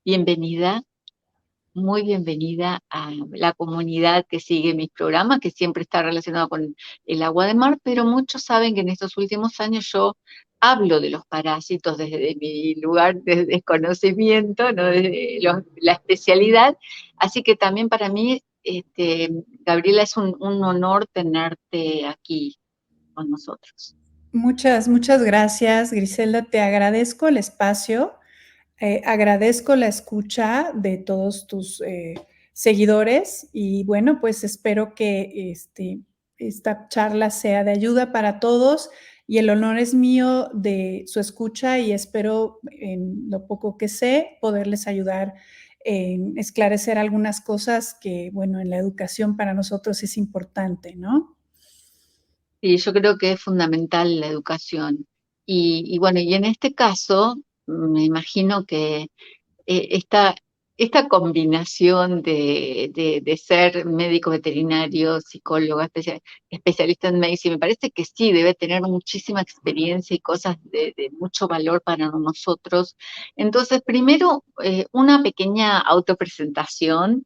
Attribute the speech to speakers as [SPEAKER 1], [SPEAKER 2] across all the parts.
[SPEAKER 1] Bienvenida, muy bienvenida a la comunidad que sigue mis programas, que siempre está relacionado con el agua de mar, pero muchos saben que en estos últimos años yo hablo de los parásitos desde mi lugar de desconocimiento, ¿no? Desde la especialidad. Así que también para mí, Gabriela, es un honor tenerte aquí con nosotros.
[SPEAKER 2] Muchas gracias, Griselda. Te agradezco el espacio, agradezco la escucha de todos tus seguidores y bueno, pues espero que esta charla sea de ayuda para todos y el honor es mío de su escucha y espero en lo poco que sé poderles ayudar en esclarecer algunas cosas que, bueno, en la educación para nosotros es importante, ¿no?
[SPEAKER 1] Sí, yo creo que es fundamental la educación. Y bueno, y en este caso, me imagino que esta, esta combinación de ser médico veterinario, psicólogo, especialista en medicina, me parece que sí, debe tener muchísima experiencia y cosas de mucho valor para nosotros. Entonces, primero, una pequeña autopresentación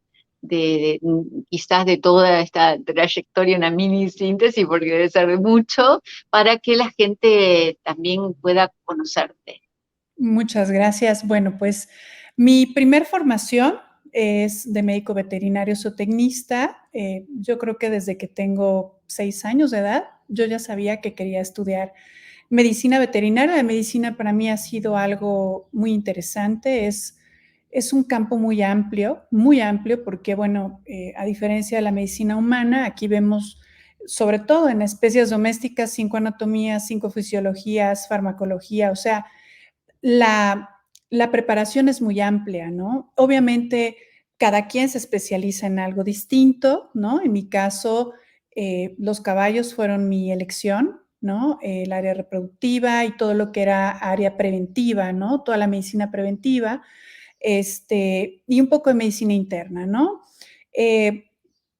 [SPEAKER 1] quizás de toda esta trayectoria, una mini síntesis, porque debe ser de mucho, para que la gente también pueda conocerte.
[SPEAKER 2] Muchas gracias. Bueno, pues mi primer formación es de médico veterinario zootecnista. Yo creo que desde que tengo 6 años de edad, yo ya sabía que quería estudiar medicina veterinaria. La medicina para mí ha sido algo muy interesante. Es un campo muy amplio, porque, bueno, a diferencia de la medicina humana, aquí vemos, sobre todo en especies domésticas, 5 anatomías, 5 fisiologías, farmacología, o sea, la preparación es muy amplia, ¿no? Obviamente, cada quien se especializa en algo distinto, ¿no? En mi caso, los caballos fueron mi elección, ¿no? El área reproductiva y todo lo que era área preventiva, ¿no? Toda la medicina preventiva, y un poco de medicina interna, ¿no? Eh,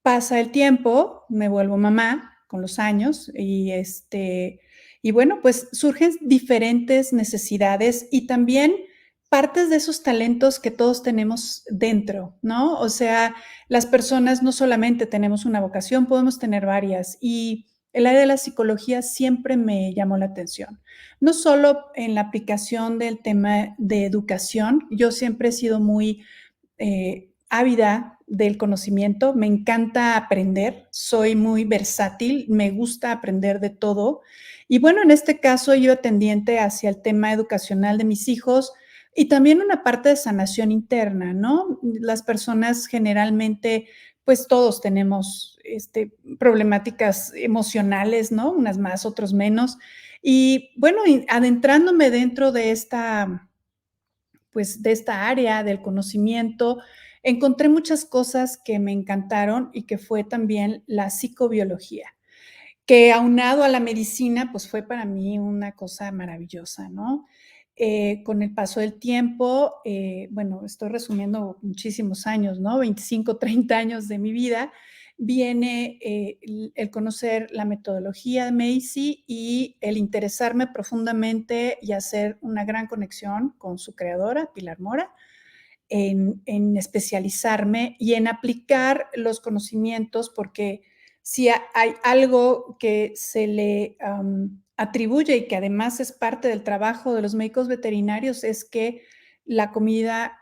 [SPEAKER 2] Pasa el tiempo, me vuelvo mamá con los años y bueno, pues surgen diferentes necesidades y también partes de esos talentos que todos tenemos dentro, ¿no? O sea, las personas no solamente tenemos una vocación, podemos tener varias y el área de la psicología siempre me llamó la atención. No solo en la aplicación del tema de educación, yo siempre he sido muy ávida del conocimiento, me encanta aprender, soy muy versátil, me gusta aprender de todo. Y bueno, en este caso yo tendiente hacia el tema educacional de mis hijos y también una parte de sanación interna, ¿no? Las personas generalmente, pues todos tenemos problemáticas emocionales, ¿no? Unas más, otros menos. Y bueno, adentrándome dentro de pues de esta área del conocimiento, encontré muchas cosas que me encantaron y que fue también la psicobiología, que aunado a la medicina, pues fue para mí una cosa maravillosa, ¿no? Con el paso del tiempo, bueno, estoy resumiendo muchísimos años, ¿no? 25, 30 años de mi vida, viene el conocer la metodología de Macy y el interesarme profundamente y hacer una gran conexión con su creadora, Pilar Mora, en especializarme y en aplicar los conocimientos, porque si hay algo que se le atribuye y que además es parte del trabajo de los médicos veterinarios, es que la comida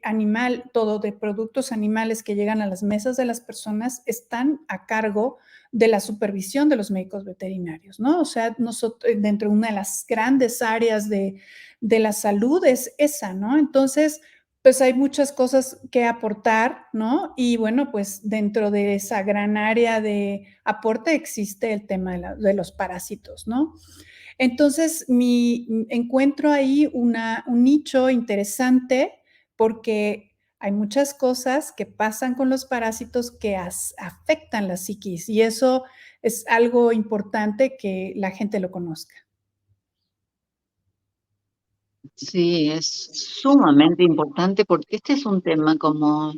[SPEAKER 2] animal, todo de productos animales que llegan a las mesas de las personas, están a cargo de la supervisión de los médicos veterinarios, ¿no? O sea, nosotros, dentro de una de las grandes áreas de la salud es esa, ¿no? Entonces, pues hay muchas cosas que aportar, ¿no? Y bueno, pues dentro de esa gran área de aporte existe el tema de los parásitos, ¿no? Entonces, encuentro ahí un nicho interesante porque hay muchas cosas que pasan con los parásitos que afectan la psiquis y eso es algo importante que la gente lo conozca.
[SPEAKER 1] Sí, es sumamente importante porque este es un tema como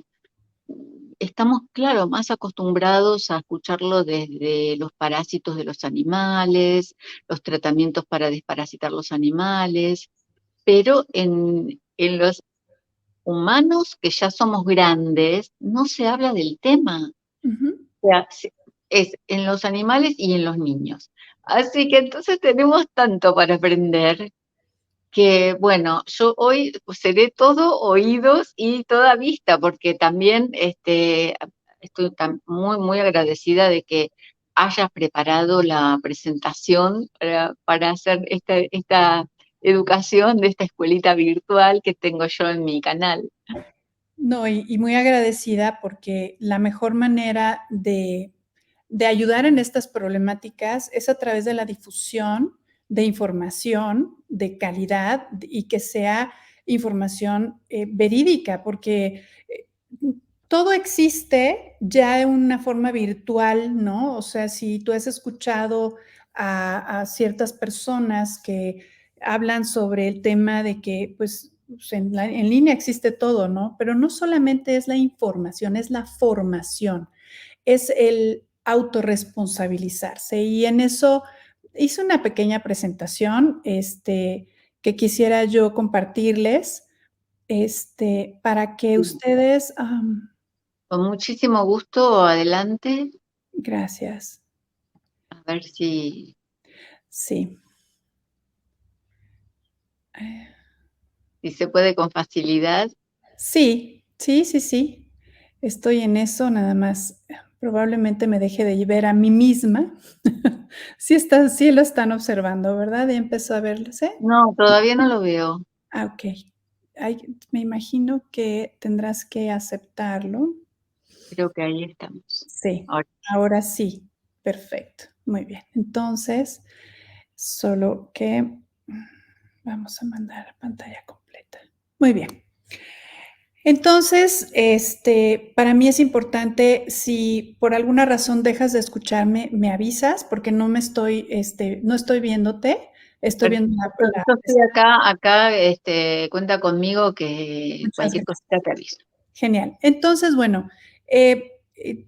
[SPEAKER 1] estamos, claro, más acostumbrados a escucharlo desde los parásitos de los animales, los tratamientos para desparasitar los animales, pero en los humanos que ya somos grandes, no se habla del tema.
[SPEAKER 2] Ujú.
[SPEAKER 1] O sea, es en los animales y en los niños. Así que entonces tenemos tanto para aprender que, bueno, yo hoy seré todo oídos y toda vista, porque también estoy muy, muy agradecida de que hayas preparado la presentación para hacer esta educación de esta escuelita virtual que tengo yo en mi canal.
[SPEAKER 2] No, y muy agradecida porque la mejor manera de ayudar en estas problemáticas es a través de la difusión de información de calidad y que sea información verídica, porque todo existe ya en una forma virtual, ¿no? O sea, si tú has escuchado a ciertas personas que hablan sobre el tema de que, pues en línea existe todo, ¿no? Pero no solamente es la información, es la formación, es el autorresponsabilizarse. Y en eso hice una pequeña presentación que quisiera yo compartirles para que
[SPEAKER 1] Sí.
[SPEAKER 2] ustedes,
[SPEAKER 1] Con muchísimo gusto, adelante,
[SPEAKER 2] gracias.
[SPEAKER 1] a ver si,
[SPEAKER 2] Sí. Eh,
[SPEAKER 1] si se puede con facilidad.
[SPEAKER 2] sí, sí, sí, sí. Estoy en eso, nada más, probablemente me deje de ver a mí misma. Sí lo están observando, ¿verdad? Ya empezó a verse.
[SPEAKER 1] No, todavía no lo veo.
[SPEAKER 2] Ah, okey. Ay, me imagino que tendrás que aceptarlo.
[SPEAKER 1] Creo que ahí estamos.
[SPEAKER 2] Sí,
[SPEAKER 1] Ahora,
[SPEAKER 2] ahora sí. Perfecto, muy bien. Entonces, solo que vamos a mandar pantalla completa. Muy bien. Entonces, para mí es importante, si por alguna razón dejas de escucharme, me avisas, porque no estoy viéndote, estoy viendo
[SPEAKER 1] perfecto.
[SPEAKER 2] la
[SPEAKER 1] Yo estoy acá, cuenta conmigo que
[SPEAKER 2] muchas
[SPEAKER 1] cualquier
[SPEAKER 2] gracias.
[SPEAKER 1] cosita te aviso.
[SPEAKER 2] Genial. Entonces, bueno,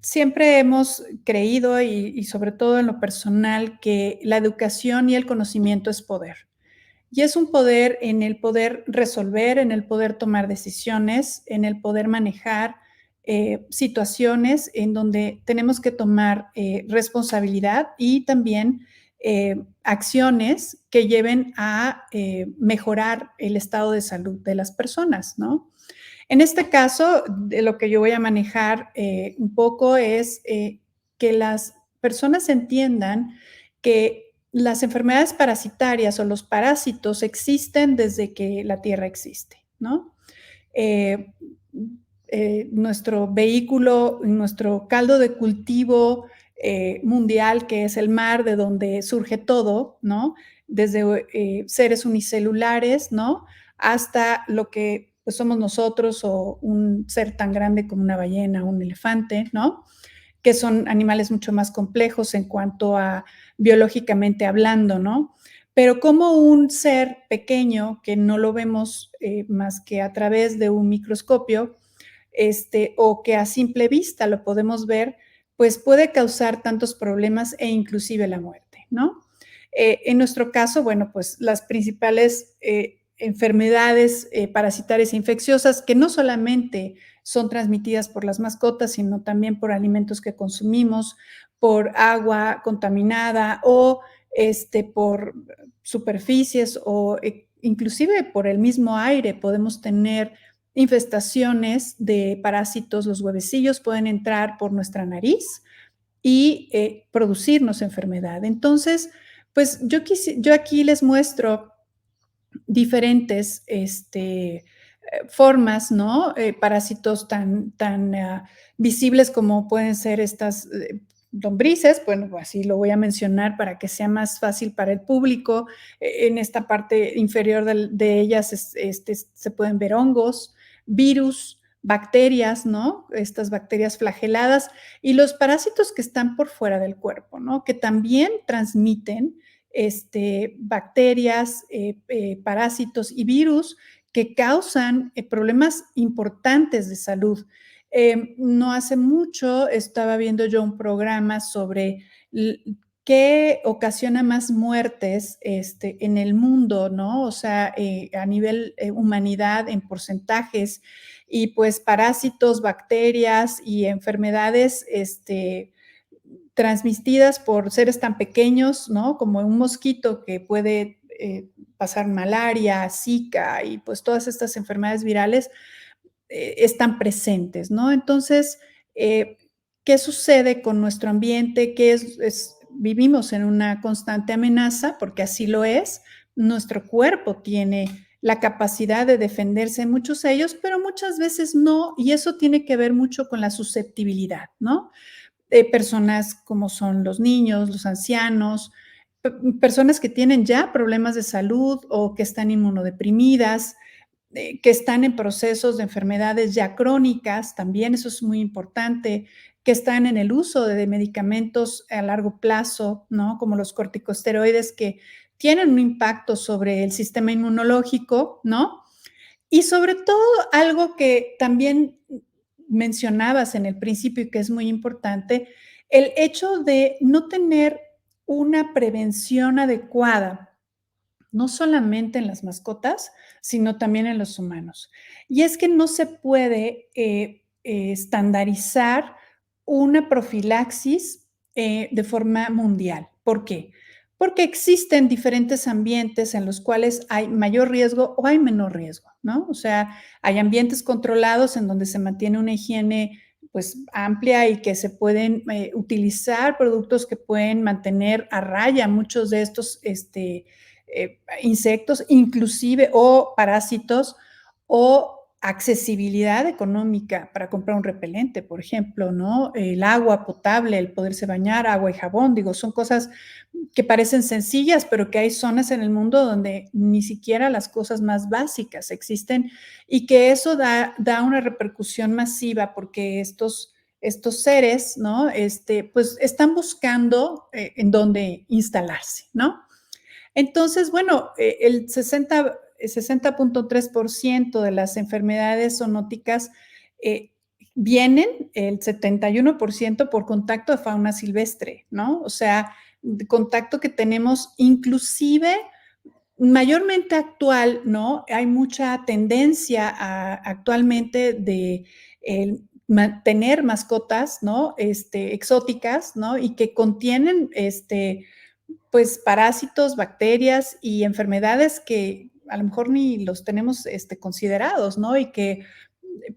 [SPEAKER 2] siempre hemos creído, y sobre todo en lo personal, que la educación y el conocimiento es poder. Y es un poder en el poder resolver, en el poder tomar decisiones, en el poder manejar situaciones en donde tenemos que tomar responsabilidad y también acciones que lleven a mejorar el estado de salud de las personas, ¿no? En este caso, de lo que yo voy a manejar un poco es que las personas entiendan que las enfermedades parasitarias o los parásitos existen desde que la Tierra existe, ¿no? Eh, Nuestro vehículo, nuestro caldo de cultivo mundial, que es el mar, de donde surge todo, ¿no? Desde seres unicelulares, ¿no? Hasta lo que pues, somos nosotros o un ser tan grande como una ballena, un elefante, ¿no? Que son animales mucho más complejos en cuanto a biológicamente hablando, ¿no? Pero como un ser pequeño que no lo vemos más que a través de un microscopio, o que a simple vista lo podemos ver, pues puede causar tantos problemas e inclusive la muerte, ¿no? En nuestro caso, bueno, pues las principales enfermedades parasitarias e infecciosas que no solamente son transmitidas por las mascotas, sino también por alimentos que consumimos, por agua contaminada o por superficies o inclusive por el mismo aire. Podemos tener infestaciones de parásitos, los huevecillos pueden entrar por nuestra nariz y producirnos enfermedad. Entonces, pues yo aquí les muestro diferentes formas, ¿no? Parásitos tan visibles como pueden ser estas lombrices, bueno, así lo voy a mencionar para que sea más fácil para el público. En esta parte inferior de ellas se pueden ver hongos, virus, bacterias, ¿no? Estas bacterias flageladas y los parásitos que están por fuera del cuerpo, ¿no? Que también transmiten bacterias, parásitos y virus que causan problemas importantes de salud. No hace mucho estaba viendo yo un programa sobre qué ocasiona más muertes en el mundo, ¿no? O sea, a nivel humanidad, en porcentajes. y pues parásitos, bacterias y enfermedades, transmitidas por seres tan pequeños, ¿no? Como un mosquito que puede pasar malaria, Zika y pues todas estas enfermedades virales están presentes, ¿no? Entonces, ¿qué sucede con nuestro ambiente? Vivimos en una constante amenaza, porque así lo es. Nuestro cuerpo tiene la capacidad de defenderse en muchos de ellos, pero muchas veces no, y eso tiene que ver mucho con la susceptibilidad, ¿no? Personas como son los niños, los ancianos, personas que tienen ya problemas de salud o que están inmunodeprimidas, que están en procesos de enfermedades ya crónicas, también eso es muy importante, que están en el uso de medicamentos a largo plazo, ¿no? Como los corticosteroides que tienen un impacto sobre el sistema inmunológico, ¿no? Y sobre todo algo que también mencionabas en el principio y que es muy importante, el hecho de no tener una prevención adecuada, no solamente en las mascotas, sino también en los humanos. Y es que no se puede estandarizar una profilaxis de forma mundial. ¿Por qué? Porque existen diferentes ambientes en los cuales hay mayor riesgo o hay menor riesgo, ¿no? O sea, hay ambientes controlados en donde se mantiene una higiene pues amplia y que se pueden utilizar productos que pueden mantener a raya muchos de estos insectos, inclusive, o parásitos, o accesibilidad económica para comprar un repelente, por ejemplo, ¿no? El agua potable, el poderse bañar, agua y jabón, digo, son cosas que parecen sencillas, pero que hay zonas en el mundo donde ni siquiera las cosas más básicas existen y que eso da una repercusión masiva porque estos seres, ¿no? Pues están buscando en dónde instalarse, ¿no? Entonces, bueno, el 60.3% de las enfermedades zoonóticas vienen, el 71% por contacto de fauna silvestre, ¿no? O sea, contacto que tenemos inclusive mayormente actual, ¿no? Hay mucha tendencia actualmente de tener mascotas, ¿no? Exóticas, ¿no? Y que contienen, pues parásitos, bacterias y enfermedades que a lo mejor ni los tenemos considerados, ¿no? Y que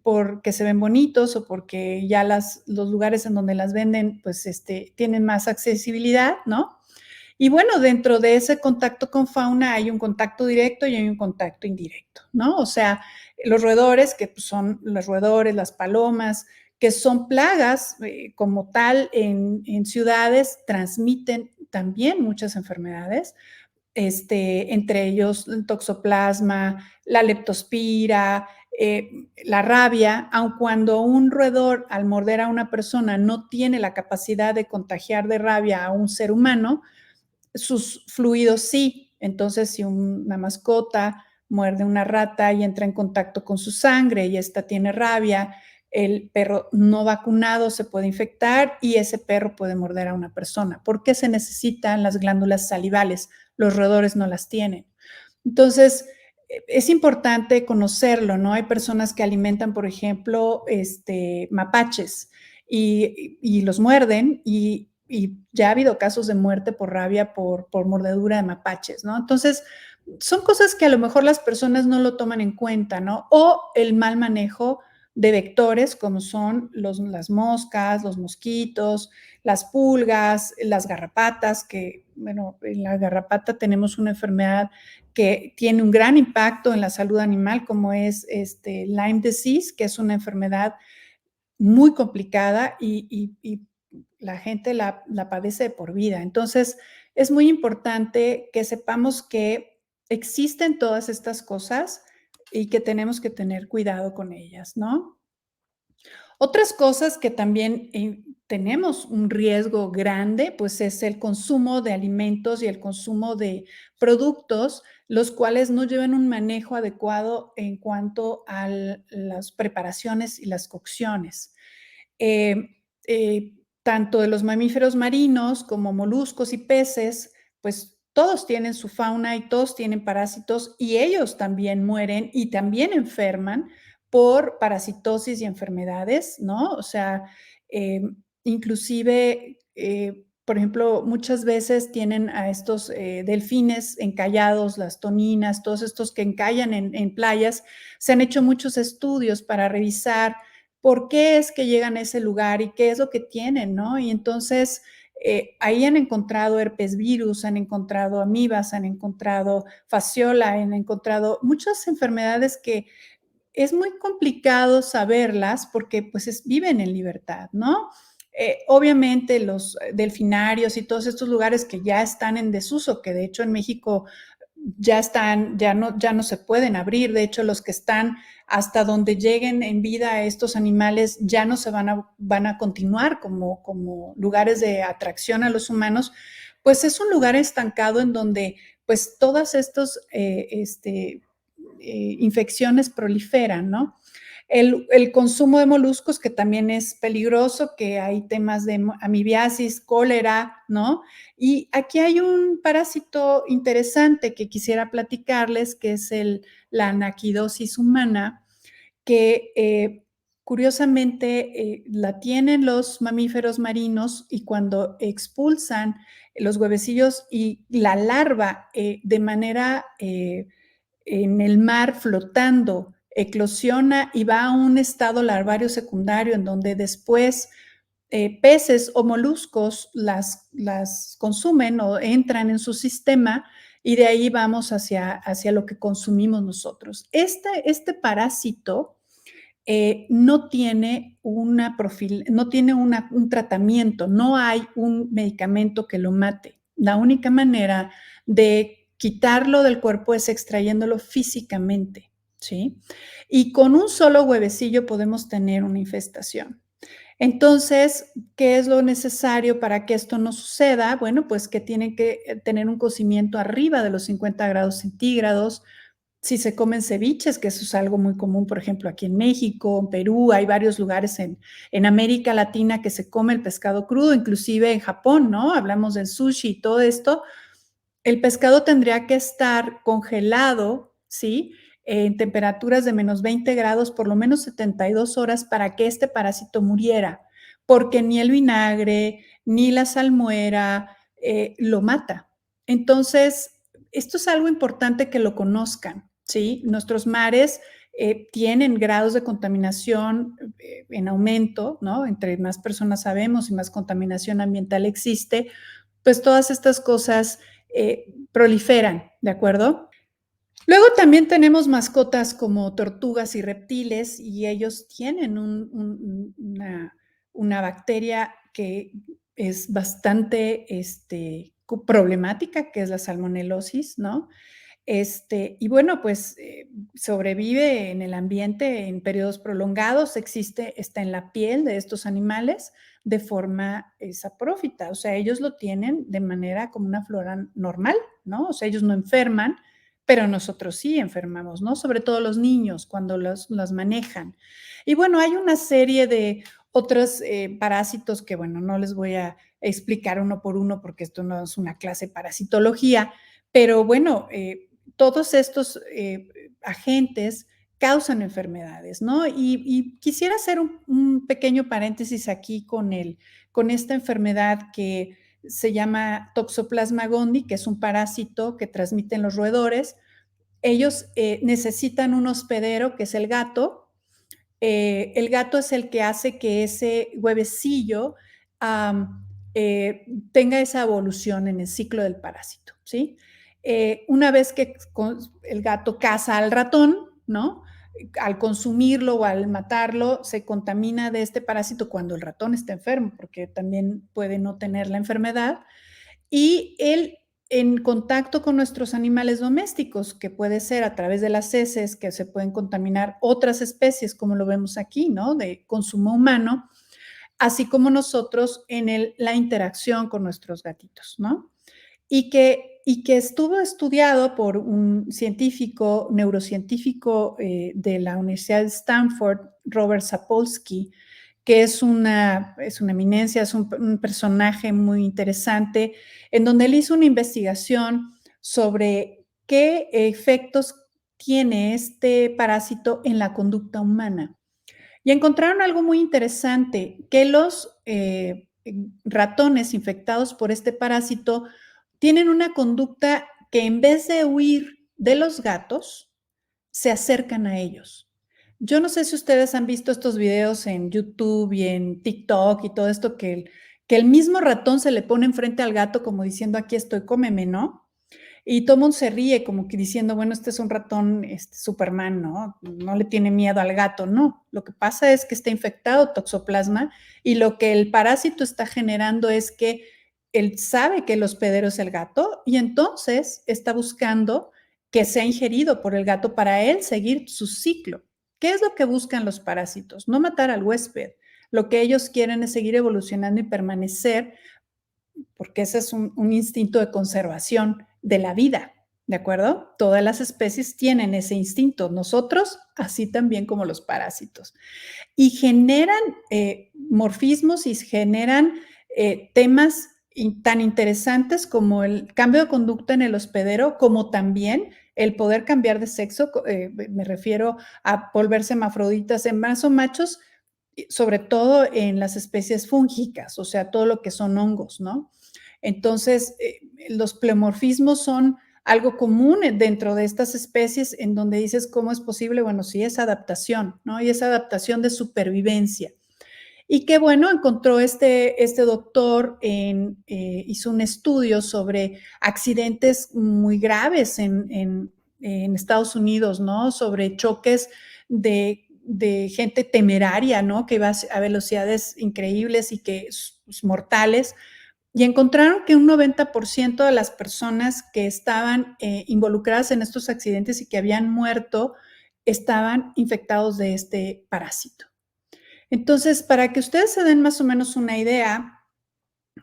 [SPEAKER 2] porque se ven bonitos o porque ya los lugares en donde las venden, pues tienen más accesibilidad, ¿no? Y bueno, dentro de ese contacto con fauna hay un contacto directo y hay un contacto indirecto, ¿no? O sea, los roedores, que son los roedores, las palomas, que son plagas como tal en ciudades, transmiten también muchas enfermedades, entre ellos el toxoplasma, la leptospira, la rabia, aun cuando un roedor al morder a una persona no tiene la capacidad de contagiar de rabia a un ser humano, sus fluidos sí. Entonces, si una mascota muerde una rata y entra en contacto con su sangre y esta tiene rabia, el perro no vacunado se puede infectar y ese perro puede morder a una persona. ¿Por qué se necesitan las glándulas salivales? Los roedores no las tienen. Entonces, es importante conocerlo, ¿no? Hay personas que alimentan, por ejemplo, mapaches y los muerden y ya ha habido casos de muerte por rabia por mordedura de mapaches, ¿no? Entonces, son cosas que a lo mejor las personas no lo toman en cuenta, ¿no? O el mal manejo de vectores como son las moscas, los mosquitos, las pulgas, las garrapatas, que, bueno, en la garrapata tenemos una enfermedad que tiene un gran impacto en la salud animal, como es Lyme disease, que es una enfermedad muy complicada y la gente la padece de por vida. Entonces, es muy importante que sepamos que existen todas estas cosas y que tenemos que tener cuidado con ellas, ¿no? Otras cosas que también tenemos un riesgo grande, pues es el consumo de alimentos y el consumo de productos, los cuales no llevan un manejo adecuado en cuanto a las preparaciones y las cocciones. Eh, eh, Tanto de los mamíferos marinos como moluscos y peces, pues todos tienen su fauna y todos tienen parásitos y ellos también mueren y también enferman por parasitosis y enfermedades, ¿no? O sea, inclusive, por ejemplo, muchas veces tienen a estos delfines encallados, las toninas, todos estos que encallan en playas. Se han hecho muchos estudios para revisar por qué es que llegan a ese lugar y qué es lo que tienen, ¿no? Y entonces ahí han encontrado herpes virus, han encontrado amibas, han encontrado fasciola, han encontrado muchas enfermedades que es muy complicado saberlas porque pues viven en libertad, ¿no? Obviamente los delfinarios y todos estos lugares que ya están en desuso, que de hecho en México ya no se pueden abrir, de hecho los que están hasta donde lleguen en vida a estos animales ya no se van a continuar como lugares de atracción a los humanos, pues es un lugar estancado en donde pues todas estos infecciones proliferan, ¿no? El consumo de moluscos, que también es peligroso, que hay temas de amibiasis, cólera, ¿no? Y aquí hay un parásito interesante que quisiera platicarles, que es la anaquidosis humana, que curiosamente la tienen los mamíferos marinos y cuando expulsan los huevecillos y la larva de manera en el mar flotando, eclosiona y va a un estado larvario secundario en donde después peces o moluscos las consumen o entran en su sistema y de ahí vamos hacia lo que consumimos nosotros. Este parásito no tiene no tiene un tratamiento, no hay un medicamento que lo mate. La única manera de quitarlo del cuerpo es extrayéndolo físicamente, ¿sí? Y con un solo huevecillo podemos tener una infestación. Entonces, ¿qué es lo necesario para que esto no suceda? Bueno, pues que tienen que tener un cocimiento arriba de los 50 grados centígrados. Si se comen ceviches, que eso es algo muy común, por ejemplo, aquí en México, en Perú, hay varios lugares en América Latina que se come el pescado crudo, inclusive en Japón, ¿no? Hablamos del sushi y todo esto. El pescado tendría que estar congelado, ¿sí? En temperaturas de menos 20 grados por lo menos 72 horas para que este parásito muriera, porque ni el vinagre ni la salmuera lo mata. Entonces, esto es algo importante que lo conozcan, ¿sí? Nuestros mares tienen grados de contaminación en aumento, ¿no? Entre más personas sabemos y más contaminación ambiental existe, pues todas estas cosas proliferan, ¿de acuerdo? Luego también tenemos mascotas como tortugas y reptiles y ellos tienen una bacteria que es bastante problemática, que es la salmonelosis, ¿no? Y bueno, pues sobrevive en el ambiente en periodos prolongados, está en la piel de estos animales de forma saprófita, o sea, ellos lo tienen de manera como una flora normal, ¿no? O sea, ellos no enferman, pero nosotros sí enfermamos, ¿no? Sobre todo los niños cuando los manejan. Y bueno, hay una serie de otros parásitos que, bueno, no les voy a explicar uno por uno porque esto no es una clase de parasitología, pero bueno, todos estos agentes causan enfermedades, ¿no? Y quisiera hacer un pequeño paréntesis aquí con esta enfermedad que se llama Toxoplasma gondii, que es un parásito que transmiten los roedores. Ellos necesitan un hospedero, que es el gato. El gato es el que hace que ese huevecillo tenga esa evolución en el ciclo del parásito, ¿sí? Una vez que el gato caza al ratón, ¿no? Al consumirlo o al matarlo, se contamina de este parásito cuando el ratón está enfermo, porque también puede no tener la enfermedad. Y él, en contacto con nuestros animales domésticos, que puede ser a través de las heces, que se pueden contaminar otras especies, como lo vemos aquí, ¿no? De consumo humano, así como nosotros en la interacción con nuestros gatitos, ¿no? Y que estuvo estudiado por un científico, neurocientífico de la Universidad de Stanford, Robert Sapolsky, que es una eminencia, es un personaje muy interesante, en donde él hizo una investigación sobre qué efectos tiene este parásito en la conducta humana. Y encontraron algo muy interesante, que los ratones infectados por este parásito tienen una conducta que en vez de huir de los gatos, se acercan a ellos. Yo no sé si ustedes han visto estos videos en YouTube y en TikTok y todo esto que el mismo ratón se le pone enfrente al gato como diciendo, aquí estoy, cómeme, ¿no? Y todo mundo se ríe como que diciendo, bueno, este es un ratón Superman, ¿no? No le tiene miedo al gato, no. Lo que pasa es que está infectado toxoplasma y lo que el parásito está generando es que él sabe que el hospedero es el gato y entonces está buscando que sea ingerido por el gato para él seguir su ciclo. ¿Qué es lo que buscan los parásitos? No matar al huésped. Lo que ellos quieren es seguir evolucionando y permanecer porque ese es un instinto de conservación de la vida, ¿de acuerdo? Todas las especies tienen ese instinto, nosotros así también como los parásitos. Y generan morfismos y generan temas tan interesantes como el cambio de conducta en el hospedero, como también el poder cambiar de sexo, me refiero a volverse hermafroditas, hembras o machos, sobre todo en las especies fúngicas, o sea, todo lo que son hongos, ¿no? Entonces, los pleomorfismos son algo común dentro de estas especies en donde dices, ¿cómo es posible? Bueno, sí, es adaptación, ¿no? Y es adaptación de supervivencia. Y qué bueno, encontró este doctor, hizo un estudio sobre accidentes muy graves en Estados Unidos, ¿no? Sobre choques de gente temeraria, ¿no? Que iba a velocidades increíbles y que mortales, y encontraron que un 90% de las personas que estaban involucradas en estos accidentes y que habían muerto estaban infectados de este parásito. Entonces, para que ustedes se den más o menos una idea,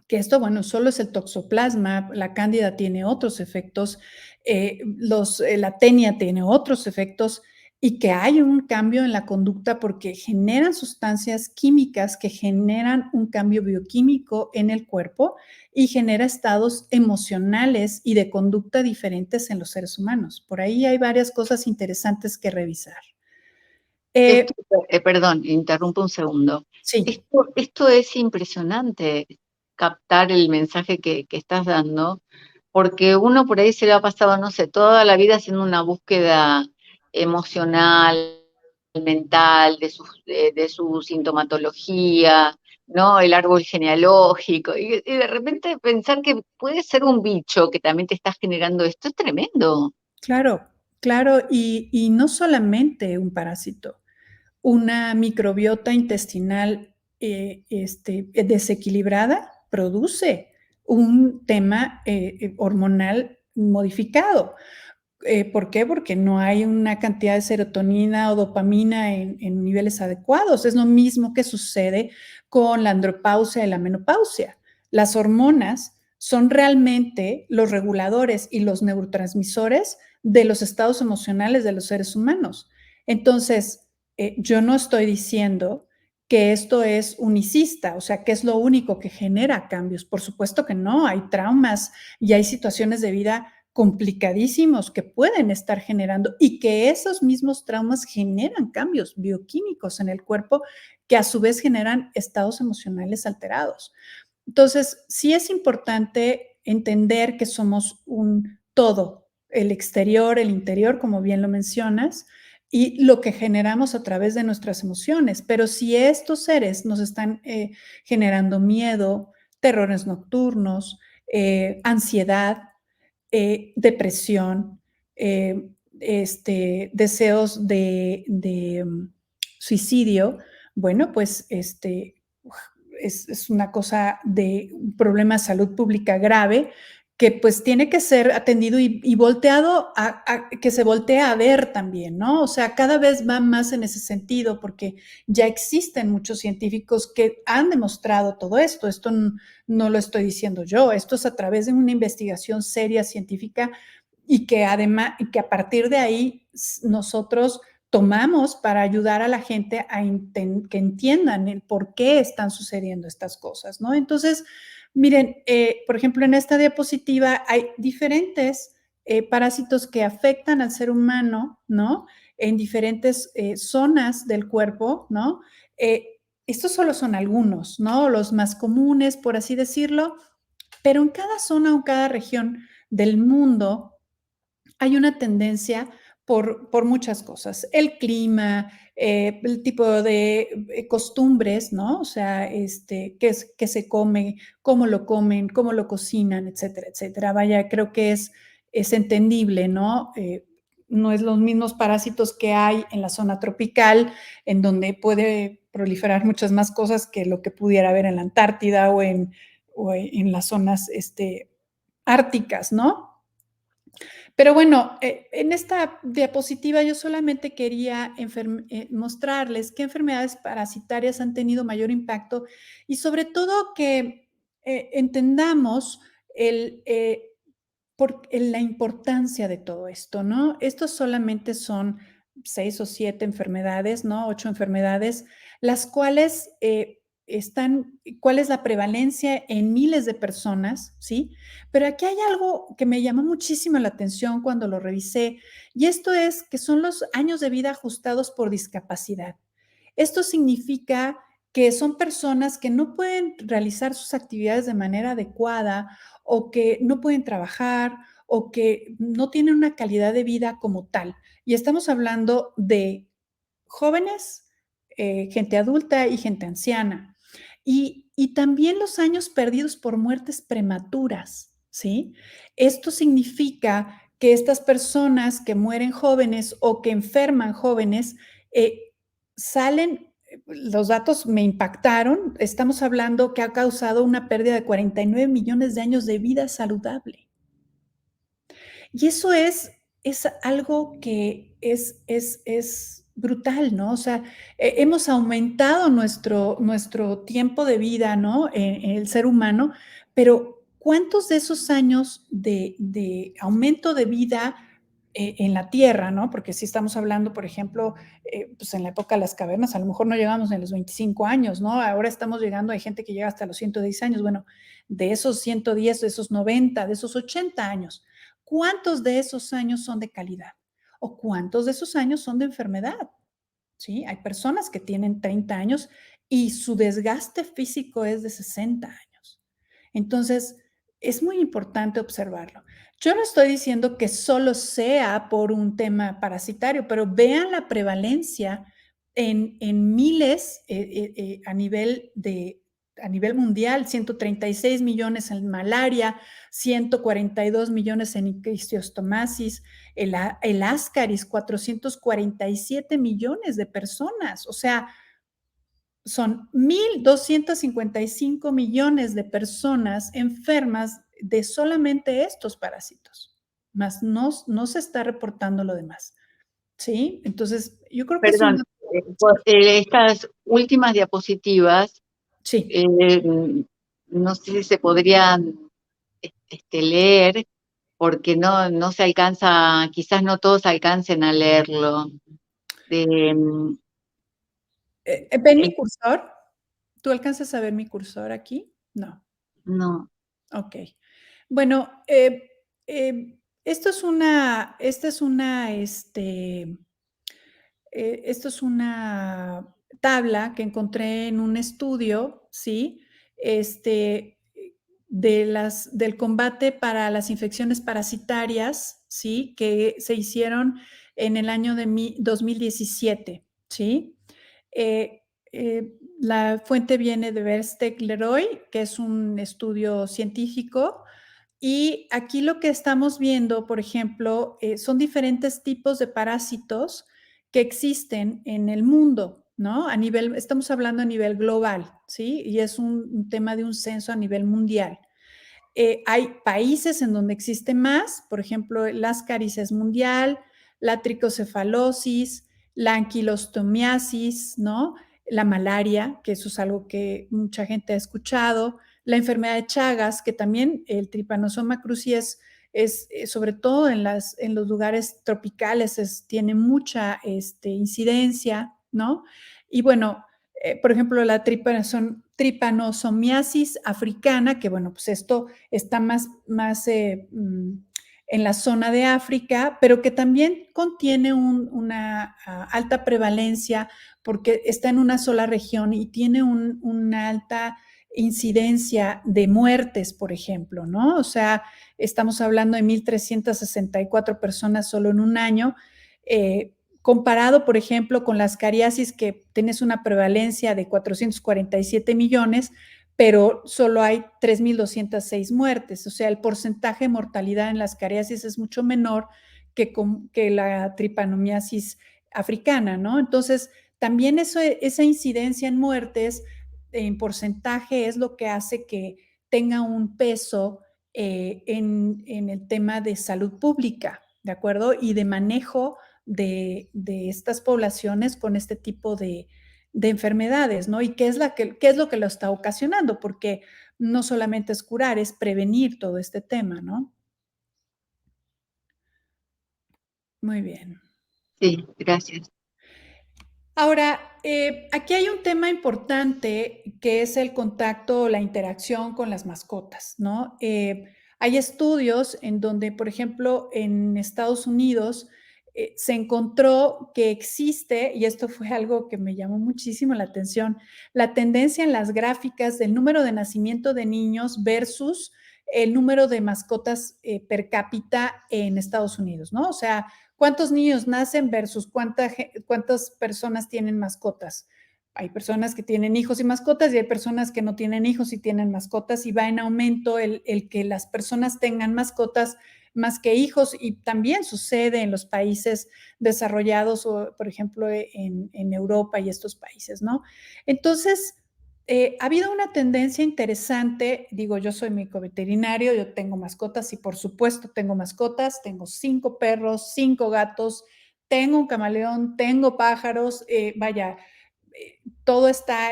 [SPEAKER 2] que esto, bueno, solo es el toxoplasma, la cándida tiene otros efectos, la tenia tiene otros efectos, y que hay un cambio en la conducta porque generan sustancias químicas que generan un cambio bioquímico en el cuerpo y genera estados emocionales y de conducta diferentes en los seres humanos. Por ahí hay varias cosas interesantes que revisar.
[SPEAKER 1] Esto, perdón, interrumpo un segundo.
[SPEAKER 2] Sí,
[SPEAKER 1] Esto es impresionante, captar el mensaje que estás dando, porque uno por ahí se le ha pasado, no sé, toda la vida haciendo una búsqueda emocional, mental, de su sintomatología, ¿no? El árbol genealógico, y de repente pensar que puede ser un bicho que también te está generando esto es tremendo.
[SPEAKER 2] claro, claro, y no solamente un parásito, una microbiota intestinal desequilibrada produce un tema hormonal modificado. ¿Por qué? Porque no hay una cantidad de serotonina o dopamina en niveles adecuados. Es lo mismo que sucede con la andropausia y la menopausia. Las hormonas son realmente los reguladores y los neurotransmisores de los estados emocionales de los seres humanos. Entonces, yo no estoy diciendo que esto es unicista, o sea, que es lo único que genera cambios. Por supuesto que no, hay traumas y hay situaciones de vida complicadísimos que pueden estar generando y que esos mismos traumas generan cambios bioquímicos en el cuerpo que a su vez generan estados emocionales alterados. Entonces, sí es importante entender que somos un todo, el exterior, el interior, como bien lo mencionas, y lo que generamos a través de nuestras emociones. Pero si estos seres nos están generando miedo, terrores nocturnos, ansiedad, depresión, deseos de suicidio, bueno, pues es una cosa de un problema de salud pública grave que pues tiene que ser atendido y volteado que se voltea a ver también, ¿no? O sea, cada vez va más en ese sentido porque ya existen muchos científicos que han demostrado todo esto. Esto no lo estoy diciendo yo, esto es a través de una investigación seria científica y que además, y que a partir de ahí nosotros tomamos para ayudar a la gente a que entiendan el por qué están sucediendo estas cosas, ¿no? Entonces, miren, por ejemplo, en esta diapositiva hay diferentes parásitos que afectan al ser humano, ¿no? En diferentes zonas del cuerpo, ¿no? Estos solo son algunos, ¿no? Los más comunes, por así decirlo, pero en cada zona o cada región del mundo hay una tendencia por muchas cosas. El clima, el tipo de costumbres, ¿no? O sea, qué se come, cómo lo cocinan, etcétera, etcétera. Vaya, creo que es entendible, ¿no? No es los mismos parásitos que hay en la zona tropical, en donde puede proliferar muchas más cosas que lo que pudiera haber en la Antártida o en las zonas árticas, ¿no? Pero bueno, en esta diapositiva yo solamente quería mostrarles qué enfermedades parasitarias han tenido mayor impacto y sobre todo que entendamos el, la importancia de todo esto, ¿no? Estos solamente son 6 o 7 enfermedades, ¿no? 8 enfermedades, las cuales cuál es la prevalencia en miles de personas, ¿sí? Pero aquí hay algo que me llamó muchísimo la atención cuando lo revisé, y esto es que son los años de vida ajustados por discapacidad. Esto significa que son personas que no pueden realizar sus actividades de manera adecuada o que no pueden trabajar o que no tienen una calidad de vida como tal. Y estamos hablando de jóvenes, gente adulta y gente anciana. Y también los años perdidos por muertes prematuras, ¿sí? Esto significa que estas personas que mueren jóvenes o que enferman jóvenes salen, los datos me impactaron, estamos hablando que ha causado una pérdida de 49 millones de años de vida saludable. Y eso es algo que es brutal, ¿no? O sea, hemos aumentado nuestro tiempo de vida, ¿no? En el ser humano, pero ¿cuántos de esos años de aumento de vida en la Tierra, ¿no? Porque si estamos hablando, por ejemplo, pues en la época de las cavernas, a lo mejor no llegamos a los 25 años, ¿no? Ahora estamos llegando, hay gente que llega hasta los 110 años. Bueno, de esos 110, de esos 90, de esos 80 años, ¿cuántos de esos años son de calidad? ¿O cuántos de esos años son de enfermedad? ¿Sí? Hay personas que tienen 30 años y su desgaste físico es de 60 años. Entonces, es muy importante observarlo. Yo no estoy diciendo que solo sea por un tema parasitario, pero vean la prevalencia en miles a nivel mundial, 136 millones en malaria, 142 millones en ictiostomasis, el ascaris, 447 millones de personas. O sea, son 1.255 millones de personas enfermas de solamente estos parásitos, más no se está reportando lo demás, ¿sí? Entonces, yo creo que es
[SPEAKER 1] Perdón,
[SPEAKER 2] una... Sí,
[SPEAKER 1] estas últimas diapositivas,
[SPEAKER 2] sí.
[SPEAKER 1] no sé si se podrían leer, porque no se alcanza, quizás no todos alcancen a leerlo.
[SPEAKER 2] ¿Ven mi cursor? ¿Tú alcanzas a ver mi cursor aquí? No.
[SPEAKER 1] No.
[SPEAKER 2] Ok. Bueno, esto es una tabla que encontré en un estudio, ¿sí? Este, del combate para las infecciones parasitarias, ¿sí? Que se hicieron en el año de 2017, ¿sí? Eh, la fuente viene de Versteg Leroy, que es un estudio científico, y aquí lo que estamos viendo, por ejemplo, son diferentes tipos de parásitos que existen en el mundo, ¿no? Estamos hablando a nivel global, ¿sí? Y es un tema de un censo a nivel mundial. Hay países en donde existe más, por ejemplo, el ascaris es mundial, la tricocefalosis, la anquilostomiasis, ¿no? La malaria, que eso es algo que mucha gente ha escuchado, la enfermedad de Chagas, que también el Trypanosoma cruzi sobre todo en los lugares tropicales, tiene mucha incidencia, ¿no? Y bueno, por ejemplo, la tripanosomiasis africana, que bueno, pues esto está más en la zona de África, pero que también contiene una alta prevalencia porque está en una sola región y tiene una alta incidencia de muertes, por ejemplo, ¿no? O sea, estamos hablando de 1,364 personas solo en un año, comparado, por ejemplo, con las cariasis, que tienes una prevalencia de 447 millones, pero solo hay 3,206 muertes. O sea, el porcentaje de mortalidad en las cariasis es mucho menor que la tripanomiasis africana, ¿no? Entonces, también esa incidencia en muertes en porcentaje es lo que hace que tenga un peso en el tema de salud pública, ¿de acuerdo? Y de manejo de estas poblaciones con este tipo de enfermedades, ¿no? Y qué es lo que lo está ocasionando, porque no solamente es curar, es prevenir todo este tema, ¿no? Muy bien.
[SPEAKER 1] Sí, gracias.
[SPEAKER 2] Ahora, aquí hay un tema importante que es el contacto o la interacción con las mascotas, ¿no? Hay estudios en donde, por ejemplo, en Estados Unidos se encontró que existe, y esto fue algo que me llamó muchísimo la atención, la tendencia en las gráficas del número de nacimiento de niños versus el número de mascotas per cápita en Estados Unidos, ¿no? O sea, ¿cuántos niños nacen versus cuántas personas tienen mascotas? Hay personas que tienen hijos y mascotas y hay personas que no tienen hijos y tienen mascotas y va en aumento el que las personas tengan mascotas más que hijos y también sucede en los países desarrollados o, por ejemplo, en Europa y estos países, ¿no? Entonces, ha habido una tendencia interesante, digo, yo soy médico veterinario, yo tengo mascotas y por supuesto tengo mascotas, tengo 5 perros, 5 gatos, tengo un camaleón, tengo pájaros, vaya, todo está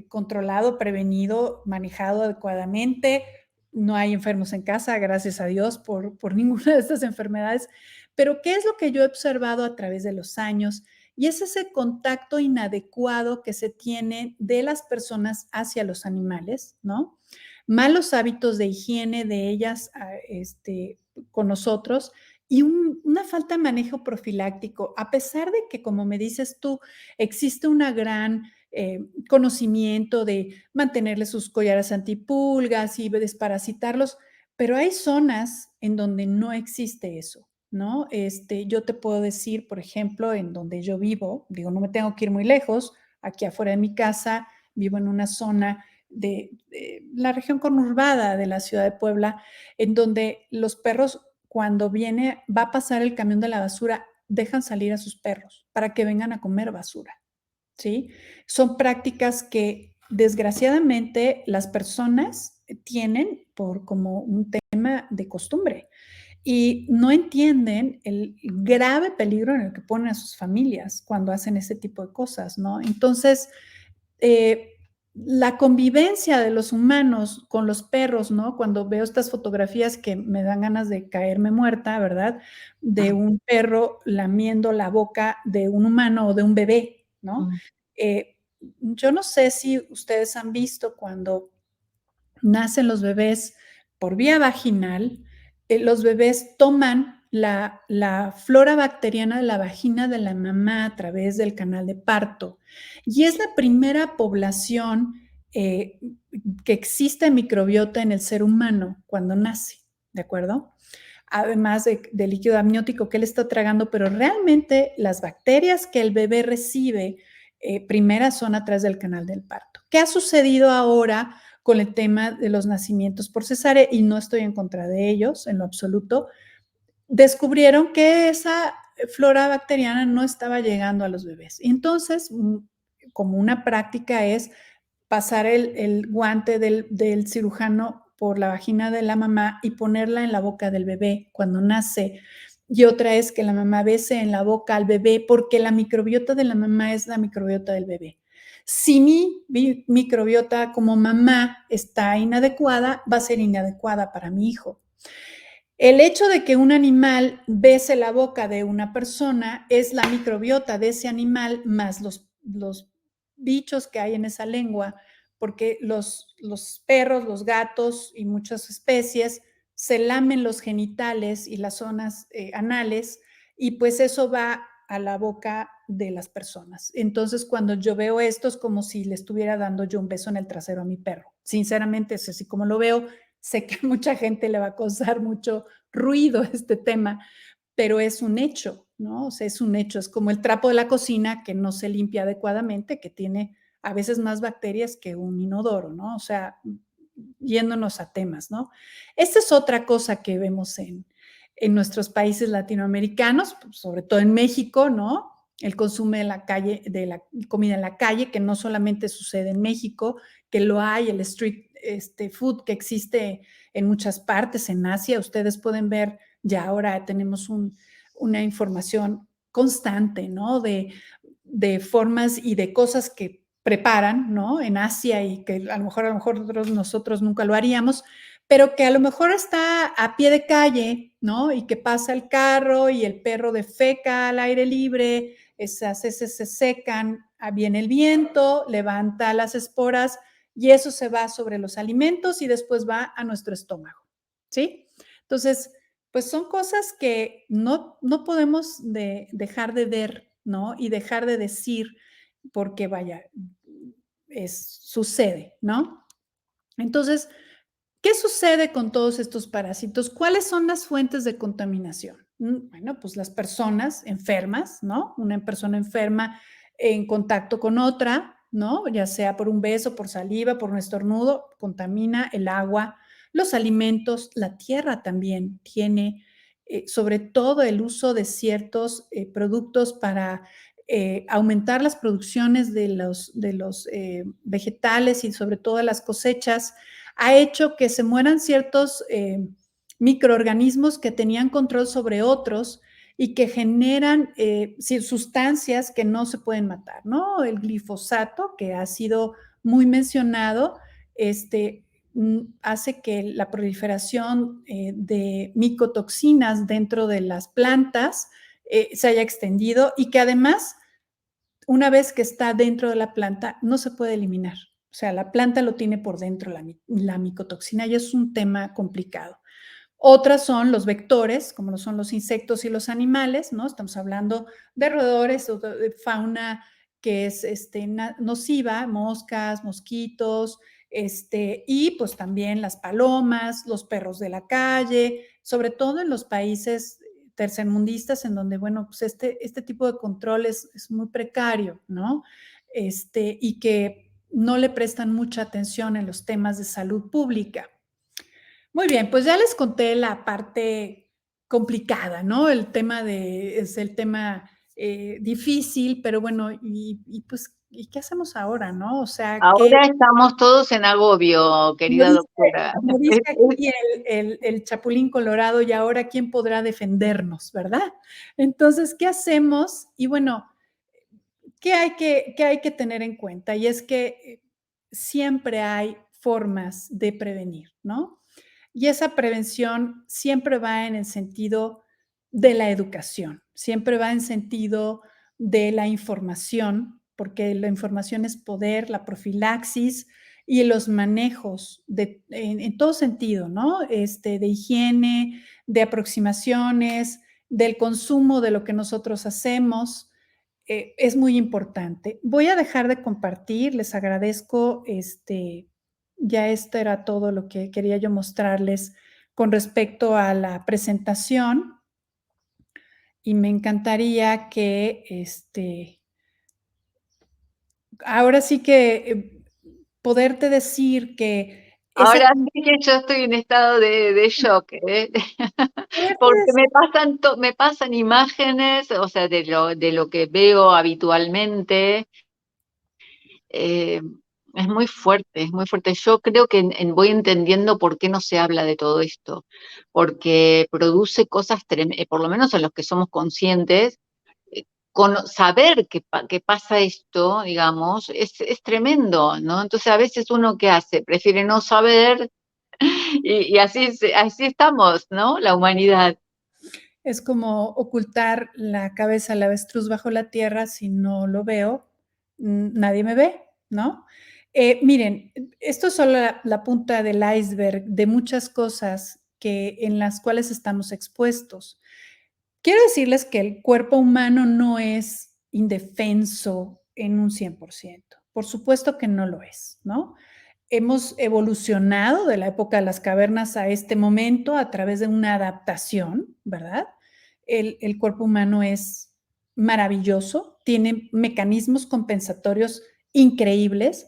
[SPEAKER 2] controlado, prevenido, manejado adecuadamente, no hay enfermos en casa, gracias a Dios por ninguna de estas enfermedades, pero ¿qué es lo que yo he observado a través de los años? Y es ese contacto inadecuado que se tiene de las personas hacia los animales, ¿no? Malos hábitos de higiene de ellas con nosotros y una falta de manejo profiláctico, a pesar de que, como me dices tú, existe una gran conocimiento de mantenerles sus collares antipulgas y desparasitarlos, pero hay zonas en donde no existe eso. ¿No? Yo te puedo decir, por ejemplo, en donde yo vivo, digo, no me tengo que ir muy lejos, aquí afuera de mi casa, vivo en una zona de la región conurbada de la ciudad de Puebla, en donde los perros, cuando va a pasar el camión de la basura, dejan salir a sus perros para que vengan a comer basura, ¿sí? Son prácticas que desgraciadamente las personas tienen por como un tema de costumbre y no entienden el grave peligro en el que ponen a sus familias cuando hacen ese tipo de cosas, ¿no? Entonces, eh, la convivencia de los humanos con los perros, ¿no? Cuando veo estas fotografías que me dan ganas de caerme muerta, ¿verdad? De un perro lamiendo la boca de un humano o de un bebé, ¿no? Eh, yo no sé si ustedes han visto cuando nacen los bebés por vía vaginal, los bebés toman la flora bacteriana de la vagina de la mamá a través del canal de parto. Y es la primera población que existe microbiota en el ser humano cuando nace, ¿de acuerdo? Además de líquido amniótico que él está tragando, pero realmente las bacterias que el bebé recibe primeras son a través del canal del parto. ¿Qué ha sucedido ahora con el tema de los nacimientos por cesárea? Y no estoy en contra de ellos en lo absoluto. Descubrieron que esa flora bacteriana no estaba llegando a los bebés. Y entonces, como una práctica es pasar el guante del cirujano por la vagina de la mamá y ponerla en la boca del bebé cuando nace. Y otra es que la mamá bese en la boca al bebé porque la microbiota de la mamá es la microbiota del bebé. Si mi microbiota como mamá está inadecuada, va a ser inadecuada para mi hijo. El hecho de que un animal bese la boca de una persona es la microbiota de ese animal más los bichos que hay en esa lengua, porque los perros, los gatos y muchas especies se lamen los genitales y las zonas anales y pues eso va a la boca de las personas. Entonces, cuando yo veo esto es como si le estuviera dando yo un beso en el trasero a mi perro. Sinceramente, es así como lo veo. Sé que a mucha gente le va a causar mucho ruido este tema, pero es un hecho, ¿no? O sea, es un hecho. Es como el trapo de la cocina que no se limpia adecuadamente, que tiene a veces más bacterias que un inodoro, ¿no? O sea, yéndonos a temas, ¿no? Esta es otra cosa que vemos en nuestros países latinoamericanos, sobre todo en México, ¿no? El consumo de la calle, de la comida en la calle, que no solamente sucede en México, que lo hay, el street food que existe en muchas partes, en Asia. Ustedes pueden ver, ya ahora tenemos una información constante, ¿no? De formas y de cosas que preparan, ¿no? En Asia y que a lo mejor nosotros nunca lo haríamos, pero que a lo mejor está a pie de calle, ¿no? Y que pasa el carro y el perro defeca al aire libre, esas heces se secan, viene el viento, levanta las esporas y eso se va sobre los alimentos y después va a nuestro estómago, ¿sí? Entonces, pues son cosas que no podemos dejar de ver, ¿no? Y dejar de decir, porque vaya, sucede, ¿no? Entonces, ¿qué sucede con todos estos parásitos? ¿Cuáles son las fuentes de contaminación? Bueno, pues las personas enfermas, ¿no? Una persona enferma en contacto con otra, ¿no? Ya sea por un beso, por saliva, por un estornudo, contamina el agua, los alimentos, la tierra también tiene, sobre todo el uso de ciertos productos para aumentar las producciones de los vegetales y sobre todo las cosechas, ha hecho que se mueran ciertos microorganismos que tenían control sobre otros y que generan sustancias que no se pueden matar, ¿no? El glifosato, que ha sido muy mencionado, hace que la proliferación de micotoxinas dentro de las plantas se haya extendido y que además, una vez que está dentro de la planta, no se puede eliminar. O sea, la planta lo tiene por dentro, la micotoxina, y es un tema complicado. Otras son los vectores, como lo son los insectos y los animales, ¿no? Estamos hablando de roedores o de fauna que es nociva, moscas, mosquitos, y pues también las palomas, los perros de la calle, sobre todo en los países tercermundistas en donde, bueno, pues este tipo de control es muy precario, ¿no? Y que no le prestan mucha atención en los temas de salud pública. Muy bien, pues ya les conté la parte complicada, ¿no? Es el tema difícil, pero bueno, pues, ¿y qué hacemos ahora, no? O sea,
[SPEAKER 1] Ahora estamos todos en agobio,
[SPEAKER 2] como
[SPEAKER 1] querida
[SPEAKER 2] dice,
[SPEAKER 1] doctora.
[SPEAKER 2] como dice aquí el Chapulín Colorado, y ahora quién podrá defendernos, ¿verdad? Entonces, ¿qué hacemos? Y bueno, ¿qué hay que tener en cuenta? Y es que siempre hay formas de prevenir, ¿no? Y esa prevención siempre va en el sentido de la educación, siempre va en sentido de la información, porque la información es poder, la profilaxis y los manejos en todo sentido, ¿no? De higiene, de aproximaciones, del consumo de lo que nosotros hacemos, es muy importante. Voy a dejar de compartir, les agradezco, ya esto era todo lo que quería yo mostrarles con respecto a la presentación y me encantaría que, ahora sí que poderte decir que esa...
[SPEAKER 1] Ahora sí que yo estoy en estado de shock, ¿eh? Porque me pasan imágenes, o sea, de lo que veo habitualmente. eh, es muy fuerte, es muy fuerte. Yo creo que voy entendiendo por qué no se habla de todo esto, porque produce cosas tremendas, por lo menos en los que somos conscientes, con saber que pasa esto, digamos, es tremendo, ¿no? Entonces a veces uno ¿qué hace? Prefiere no saber y así, así estamos, ¿no? La humanidad.
[SPEAKER 2] Es como ocultar la cabeza al avestruz bajo la tierra. Si no lo veo, nadie me ve, ¿no? Miren, esto es solo la punta del iceberg de muchas cosas en las cuales estamos expuestos. Quiero decirles que el cuerpo humano no es indefenso en un 100%. Por supuesto que no lo es, ¿no? Hemos evolucionado de la época de las cavernas a este momento a través de una adaptación, ¿verdad? El cuerpo humano es maravilloso, tiene mecanismos compensatorios increíbles.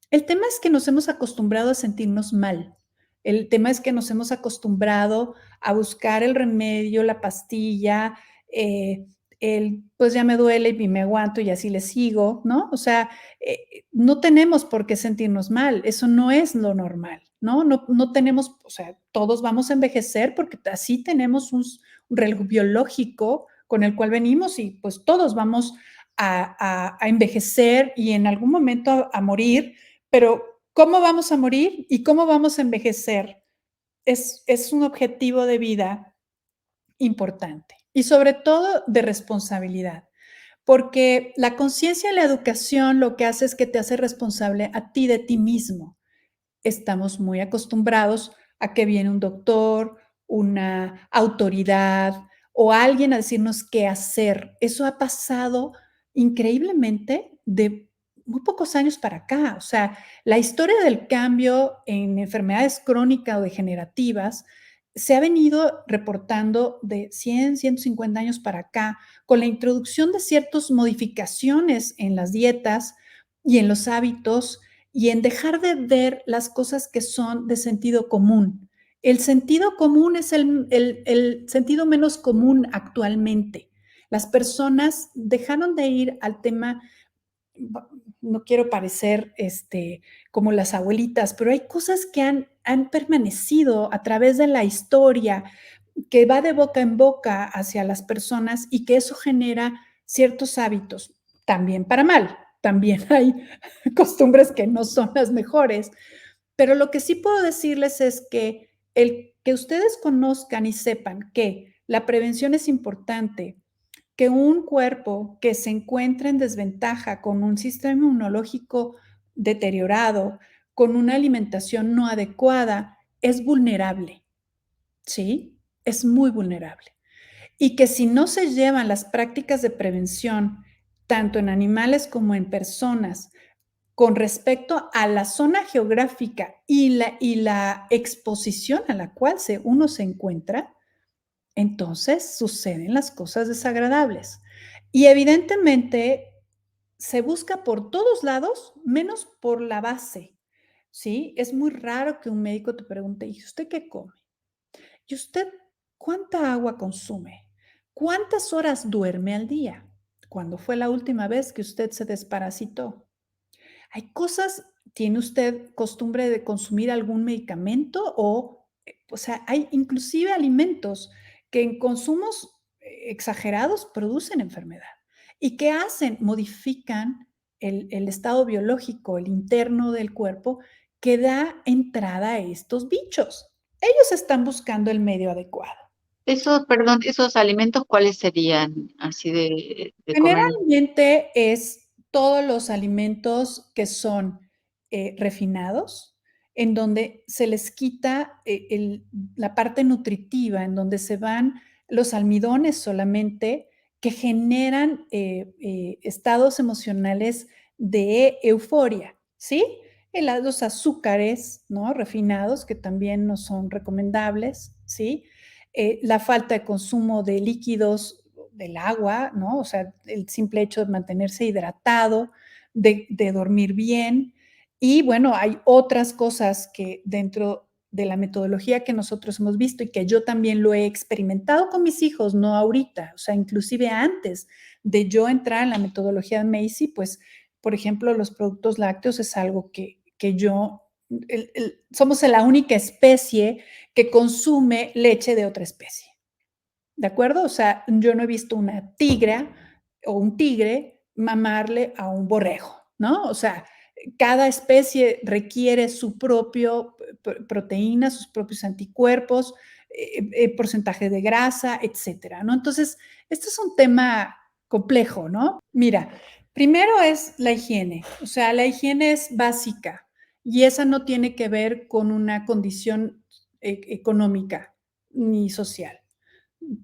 [SPEAKER 2] El tema es que nos hemos acostumbrado a sentirnos mal. El tema es que nos hemos acostumbrado a buscar el remedio, la pastilla, pues ya me duele y me aguanto y así le sigo, ¿no? O sea, no tenemos por qué sentirnos mal, eso no es lo normal, ¿no? No tenemos, o sea, todos vamos a envejecer porque así tenemos un reloj biológico con el cual venimos y pues todos vamos a envejecer y en algún momento a morir, pero ¿cómo vamos a morir y cómo vamos a envejecer? Es un objetivo de vida importante y sobre todo de responsabilidad, porque la conciencia y la educación lo que hace es que te hace responsable a ti de ti mismo. Estamos muy acostumbrados a que viene un doctor, una autoridad o alguien a decirnos qué hacer. Eso ha pasado increíblemente de muy pocos años para acá. O sea, la historia del cambio en enfermedades crónicas o degenerativas se ha venido reportando de 100, 150 años para acá, con la introducción de ciertas modificaciones en las dietas y en los hábitos y en dejar de ver las cosas que son de sentido común. El sentido común es el sentido menos común actualmente. Las personas dejaron de ir al tema, no quiero parecer como las abuelitas, pero hay cosas que han permanecido a través de la historia, que va de boca en boca hacia las personas y que eso genera ciertos hábitos, también para mal. También hay costumbres que no son las mejores, pero lo que sí puedo decirles es que el que ustedes conozcan y sepan que la prevención es importante, que un cuerpo que se encuentra en desventaja con un sistema inmunológico deteriorado, con una alimentación no adecuada, es vulnerable, ¿sí? Es muy vulnerable. Y que si no se llevan las prácticas de prevención, tanto en animales como en personas, con respecto a la zona geográfica y la exposición a la cual uno se encuentra, entonces suceden las cosas desagradables. Y evidentemente se busca por todos lados, menos por la base, ¿sí? Es muy raro que un médico te pregunte, ¿y usted qué come? ¿Y usted cuánta agua consume? ¿Cuántas horas duerme al día? ¿Cuándo fue la última vez que usted se desparasitó? ¿Hay cosas, tiene usted costumbre de consumir algún medicamento o sea, hay inclusive alimentos que en consumos exagerados producen enfermedad y que hacen, modifican el estado biológico, el interno del cuerpo que da entrada a estos bichos. Ellos están buscando el medio adecuado.
[SPEAKER 1] Esos, perdón, esos alimentos, ¿cuáles serían así de comer?
[SPEAKER 2] Generalmente es todos los alimentos que son refinados, en donde se les quita la parte nutritiva, en donde se van los almidones solamente que generan estados emocionales de euforia, ¿sí? Los azúcares, ¿no? Refinados, que también no son recomendables, ¿sí? La falta de consumo de líquidos del agua, ¿no? O sea, el simple hecho de mantenerse hidratado, de dormir bien. Y bueno, hay otras cosas que dentro de la metodología que nosotros hemos visto y que yo también lo he experimentado con mis hijos, no ahorita, o sea, inclusive antes de yo entrar en la metodología de Macy, pues, por ejemplo, los productos lácteos es algo que yo, somos la única especie que consume leche de otra especie. ¿De acuerdo? O sea, yo no he visto una tigra o un tigre mamarle a un borrego, ¿no? O sea, cada especie requiere su propio proteína, sus propios anticuerpos, porcentaje de grasa, etcétera, ¿no? Entonces, este es un tema complejo, ¿no? Mira, primero es la higiene, o sea, la higiene es básica y esa no tiene que ver con una condición económica ni social.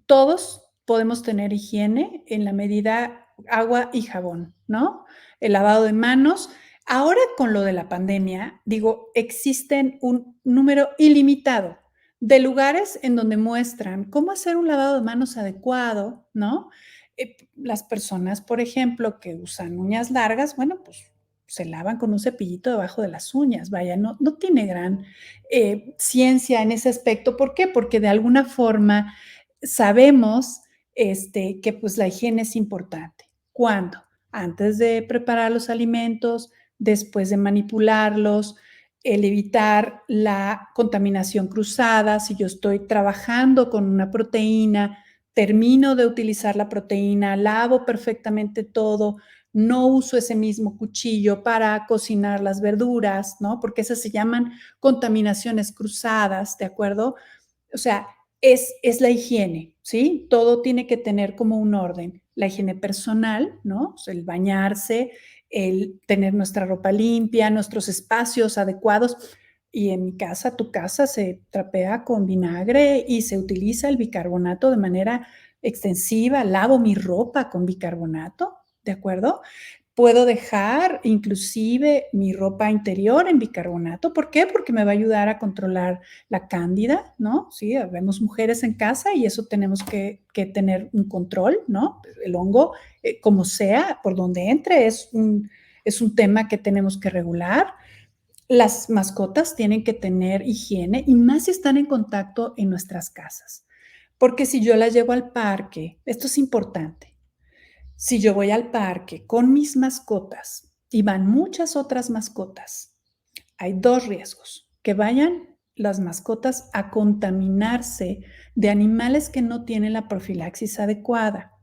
[SPEAKER 2] Todos podemos tener higiene en la medida agua y jabón, ¿no? El lavado de manos. Ahora con lo de la pandemia, digo, existen un número ilimitado de lugares en donde muestran cómo hacer un lavado de manos adecuado, ¿no? Las personas, por ejemplo, que usan uñas largas, bueno, pues se lavan con un cepillito debajo de las uñas, vaya, no tiene gran ciencia en ese aspecto. ¿Por qué? Porque de alguna forma sabemos que pues la higiene es importante. ¿Cuándo? Antes de preparar los alimentos, después de manipularlos, el evitar la contaminación cruzada. Si yo estoy trabajando con una proteína, termino de utilizar la proteína, lavo perfectamente todo, no uso ese mismo cuchillo para cocinar las verduras, ¿no? Porque esas se llaman contaminaciones cruzadas, ¿de acuerdo? O sea, es la higiene, ¿sí? Todo tiene que tener como un orden. La higiene personal, ¿no? O sea, el bañarse, el tener nuestra ropa limpia, nuestros espacios adecuados. Y en mi casa, tu casa se trapea con vinagre y se utiliza el bicarbonato de manera extensiva. Lavo mi ropa con bicarbonato, ¿de acuerdo? Puedo dejar inclusive mi ropa interior en bicarbonato. ¿Por qué? Porque me va a ayudar a controlar la cándida, ¿no? Sí, vemos mujeres en casa y eso tenemos que tener un control, ¿no? El hongo, como sea, por donde entre, es un tema que tenemos que regular. Las mascotas tienen que tener higiene y más si están en contacto en nuestras casas. Porque si yo las llevo al parque, esto es importante. Si yo voy al parque con mis mascotas y van muchas otras mascotas, hay dos riesgos: que vayan las mascotas a contaminarse de animales que no tienen la profilaxis adecuada,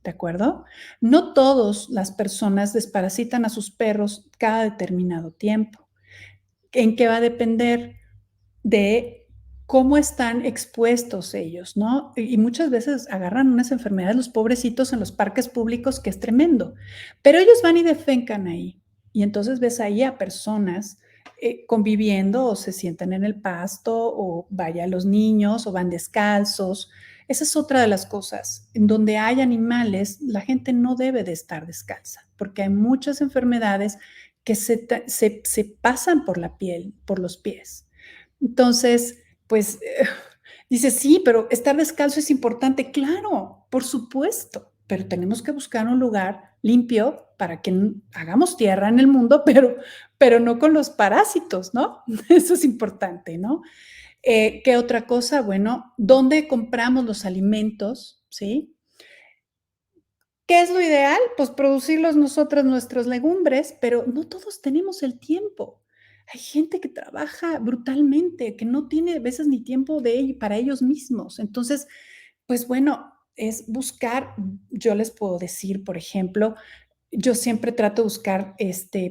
[SPEAKER 2] ¿de acuerdo? No todas las personas desparasitan a sus perros cada determinado tiempo. ¿En qué va a depender? De cómo están expuestos ellos, ¿no? Y muchas veces agarran unas enfermedades los pobrecitos en los parques públicos, que es tremendo, pero ellos van y defecan ahí. Y entonces ves ahí a personas conviviendo o se sientan en el pasto o vaya los niños o van descalzos. Esa es otra de las cosas. En donde hay animales, la gente no debe de estar descalza, porque hay muchas enfermedades que se pasan por la piel, por los pies. Entonces, pues, dices: "Sí, pero estar descalzo es importante". Claro, por supuesto, pero tenemos que buscar un lugar limpio para que hagamos tierra en el mundo, pero no con los parásitos, ¿no? Eso es importante, ¿no? ¿Qué otra cosa? Bueno, ¿dónde compramos los alimentos? ¿Sí? ¿Qué es lo ideal? Pues producirlos nosotros, nuestras legumbres, pero no todos tenemos el tiempo. Hay gente que trabaja brutalmente, que no tiene a veces ni tiempo para ellos mismos. Entonces, pues bueno, es buscar, yo les puedo decir, por ejemplo, yo siempre trato de buscar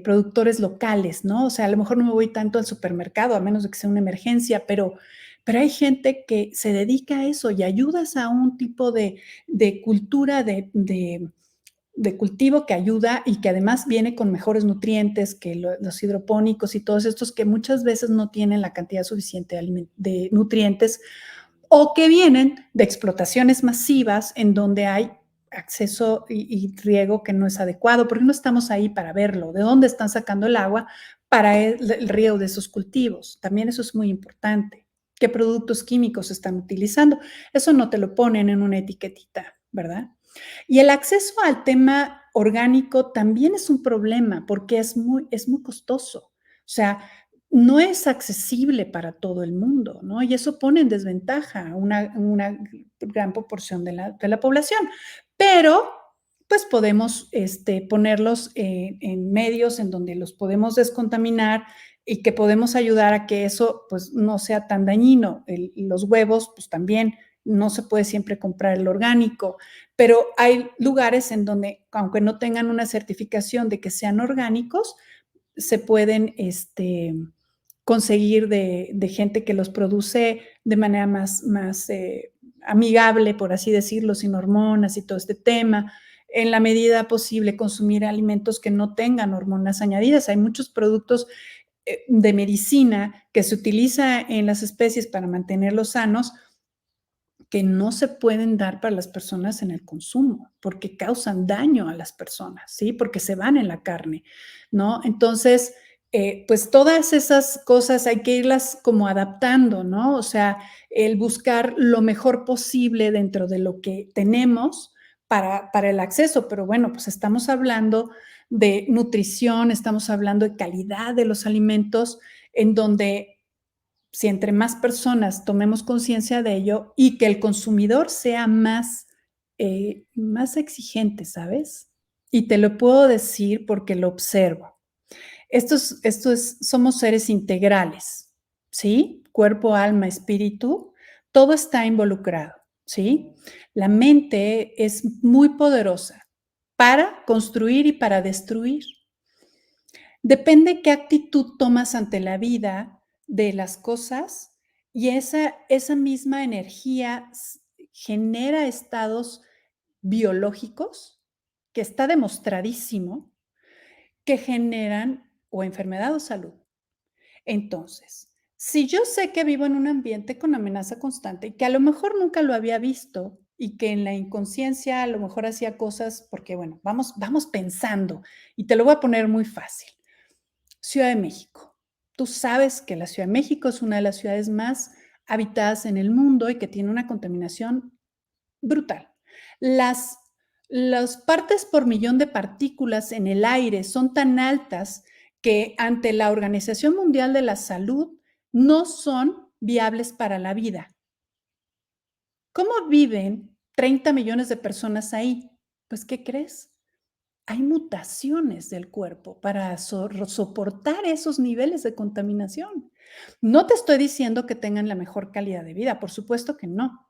[SPEAKER 2] productores locales, ¿no? O sea, a lo mejor no me voy tanto al supermercado, a menos de que sea una emergencia, pero hay gente que se dedica a eso y ayudas a un tipo de cultura de cultivo que ayuda y que además viene con mejores nutrientes que los hidropónicos y todos estos que muchas veces no tienen la cantidad suficiente de nutrientes o que vienen de explotaciones masivas en donde hay acceso y riego que no es adecuado, porque no estamos ahí para verlo, de dónde están sacando el agua para el riego de esos cultivos. También eso es muy importante. ¿Qué productos químicos están utilizando? Eso no te lo ponen en una etiquetita, ¿verdad? Y el acceso al tema orgánico también es un problema porque es muy costoso. O sea, no es accesible para todo el mundo, ¿no? Y eso pone en desventaja a una gran proporción de la población. Pero, pues podemos ponerlos en medios en donde los podemos descontaminar y que podemos ayudar a que eso pues no sea tan dañino. Los huevos, pues también no se puede siempre comprar el orgánico, pero hay lugares en donde, aunque no tengan una certificación de que sean orgánicos, se pueden conseguir de gente que los produce de manera más amigable, por así decirlo, sin hormonas y todo este tema. En la medida posible, consumir alimentos que no tengan hormonas añadidas. Hay muchos productos de medicina que se utiliza en las especies para mantenerlos sanos, que no se pueden dar para las personas en el consumo, porque causan daño a las personas, ¿sí? Porque se van en la carne, ¿no? Entonces, pues todas esas cosas hay que irlas como adaptando, ¿no? O sea, el buscar lo mejor posible dentro de lo que tenemos para el acceso, pero bueno, pues estamos hablando de nutrición, estamos hablando de calidad de los alimentos, en donde si entre más personas tomemos conciencia de ello y que el consumidor sea más exigente, ¿sabes? Y te lo puedo decir porque lo observo. Somos seres integrales, ¿sí? Cuerpo, alma, espíritu, todo está involucrado, ¿sí? La mente es muy poderosa para construir y para destruir. Depende qué actitud tomas ante la vida, de las cosas, y esa misma energía genera estados biológicos, que está demostradísimo, que generan o enfermedad o salud. Entonces, si yo sé que vivo en un ambiente con amenaza constante y que a lo mejor nunca lo había visto y que en la inconsciencia a lo mejor hacía cosas porque, bueno, vamos pensando y te lo voy a poner muy fácil. Ciudad de México. Tú sabes que la Ciudad de México es una de las ciudades más habitadas en el mundo y que tiene una contaminación brutal. Las, las partes por millón de partículas en el aire son tan altas que ante la Organización Mundial de la Salud no son viables para la vida. ¿Cómo viven 30 millones de personas ahí? Pues, ¿qué crees? Hay mutaciones del cuerpo para soportar esos niveles de contaminación. No te estoy diciendo que tengan la mejor calidad de vida, por supuesto que no,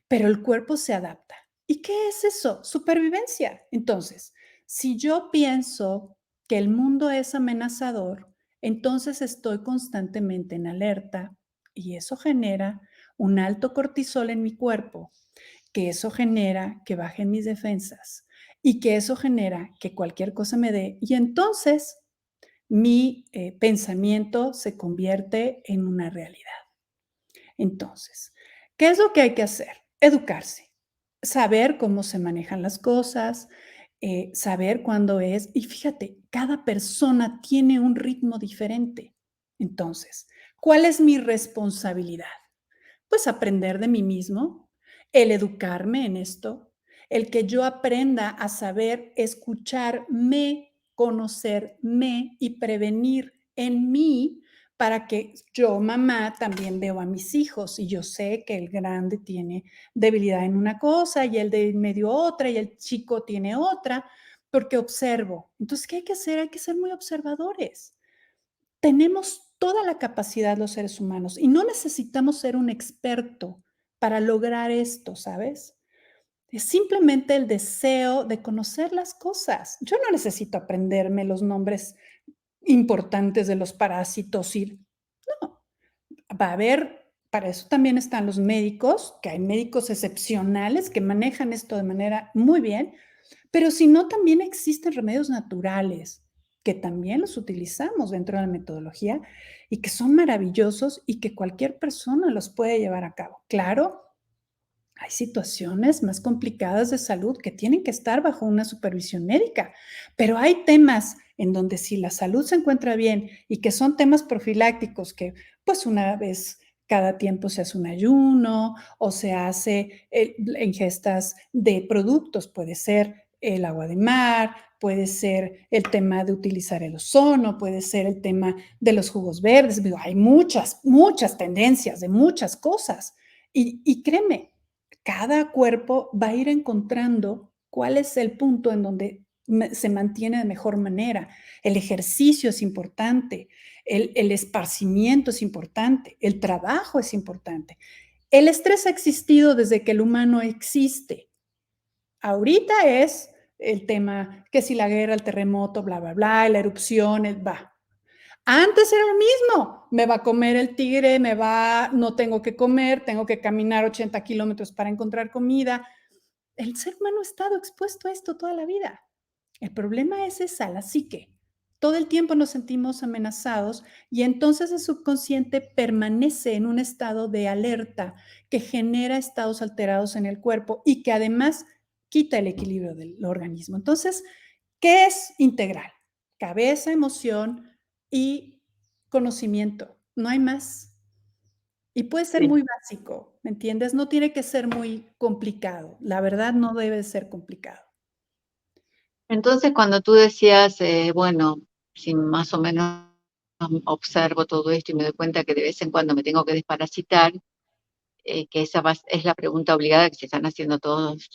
[SPEAKER 2] pero el cuerpo se adapta. ¿Y qué es eso? Supervivencia. Entonces, si yo pienso que el mundo es amenazador, entonces estoy constantemente en alerta y eso genera un alto cortisol en mi cuerpo, que eso genera que bajen mis defensas y que eso genera que cualquier cosa me dé. Y entonces mi pensamiento se convierte en una realidad. Entonces, ¿qué es lo que hay que hacer? Educarse, saber cómo se manejan las cosas, saber cuándo es. Y fíjate, cada persona tiene un ritmo diferente. Entonces, ¿cuál es mi responsabilidad? Pues aprender de mí mismo, el educarme en esto, el que yo aprenda a saber escucharme, conocerme y prevenir en mí para que yo, mamá, también veo a mis hijos y yo sé que el grande tiene debilidad en una cosa y el de medio otra y el chico tiene otra, porque observo. Entonces, ¿qué hay que hacer? Hay que ser muy observadores. Tenemos toda la capacidad los seres humanos y no necesitamos ser un experto para lograr esto, ¿sabes? Es simplemente el deseo de conocer las cosas. Yo no necesito aprenderme los nombres importantes de los parásitos y no, va a haber, para eso también están los médicos, que hay médicos excepcionales que manejan esto de manera muy bien, pero si no, también existen remedios naturales que también los utilizamos dentro de la metodología y que son maravillosos y que cualquier persona los puede llevar a cabo. Claro, hay situaciones más complicadas de salud que tienen que estar bajo una supervisión médica, pero hay temas en donde si la salud se encuentra bien y que son temas profilácticos que pues una vez cada tiempo se hace un ayuno o se hace ingestas de productos, puede ser el agua de mar, puede ser el tema de utilizar el ozono, puede ser el tema de los jugos verdes. Digo, hay muchas tendencias de muchas cosas. Y créeme, cada cuerpo va a ir encontrando cuál es el punto en donde se mantiene de mejor manera. El ejercicio es importante, el esparcimiento es importante, el trabajo es importante. El estrés ha existido desde que el humano existe. Ahorita es el tema que si la guerra, el terremoto, bla, bla, bla, la erupción, va. Antes era lo mismo, me va a comer el tigre, no tengo que comer, tengo que caminar 80 kilómetros para encontrar comida. El ser humano ha estado expuesto a esto toda la vida. El problema es esa, la psique. Todo el tiempo nos sentimos amenazados y entonces el subconsciente permanece en un estado de alerta que genera estados alterados en el cuerpo y que además quita el equilibrio del organismo. Entonces, ¿qué es integral? Cabeza, emoción y conocimiento. No hay más. Y puede ser
[SPEAKER 1] Sí.
[SPEAKER 2] muy básico, ¿me entiendes? No tiene que ser muy complicado. La verdad no debe ser complicado.
[SPEAKER 1] Entonces, cuando tú decías, bueno, si más o menos observo todo esto y me doy cuenta que de vez en cuando me tengo que desparasitar, que esa es la pregunta obligada que se están haciendo todos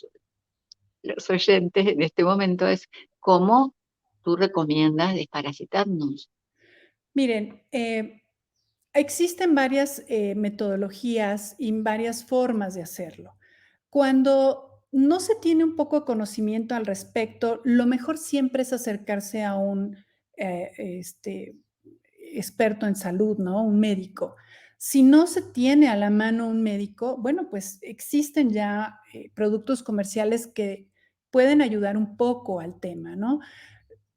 [SPEAKER 1] los oyentes en este momento, es ¿cómo tú recomiendas desparasitarnos?
[SPEAKER 2] Miren, existen varias metodologías y varias formas de hacerlo. Cuando no se tiene un poco de conocimiento al respecto, lo mejor siempre es acercarse a un experto en salud, ¿no? Un médico. Si no se tiene a la mano un médico, bueno, pues existen ya productos comerciales que pueden ayudar un poco al tema, ¿no?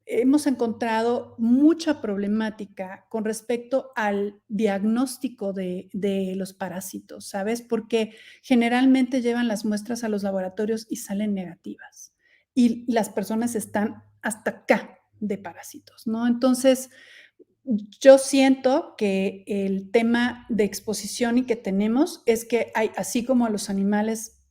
[SPEAKER 2] Hemos encontrado mucha problemática con respecto al diagnóstico de los parásitos, ¿sabes? Porque generalmente llevan las muestras a los laboratorios y salen negativas. Y las personas están hasta acá de parásitos, ¿no? Entonces, yo siento que el tema de exposición y que tenemos es que hay, así como a los animales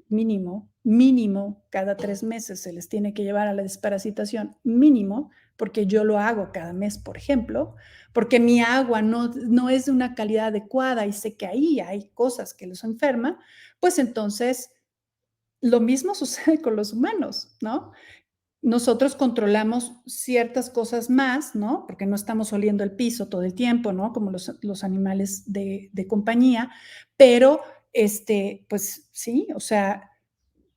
[SPEAKER 2] mínimo, cada 3 meses se les tiene que llevar a la desparasitación, mínimo, porque yo lo hago cada mes, por ejemplo, porque mi agua no es de una calidad adecuada y sé que ahí hay cosas que los enferman, pues entonces lo mismo sucede con los humanos, ¿no? Nosotros controlamos ciertas cosas más, ¿no? Porque no estamos oliendo el piso todo el tiempo, ¿no? Como los animales de compañía, pero pues sí, o sea,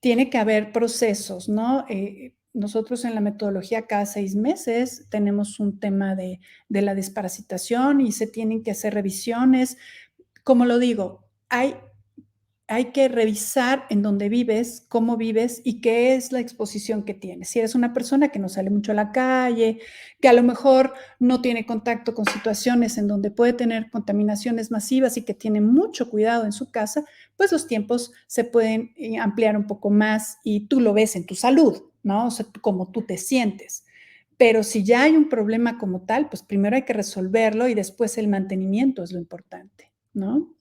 [SPEAKER 2] tiene que haber procesos, ¿no? Nosotros en la metodología cada 6 meses tenemos un tema de la desparasitación y se tienen que hacer revisiones. Como lo digo, hay que revisar en dónde vives, cómo vives y qué es la exposición que tienes. Si eres una persona que no sale mucho a la calle, que a lo mejor no tiene contacto con situaciones en donde puede tener contaminaciones masivas y que tiene mucho cuidado en su casa, pues los tiempos se pueden ampliar un poco más y tú lo ves en tu salud, ¿no? O sea, como tú te sientes. Pero si ya hay un problema como tal, pues primero hay que resolverlo y después el mantenimiento es lo importante, ¿no?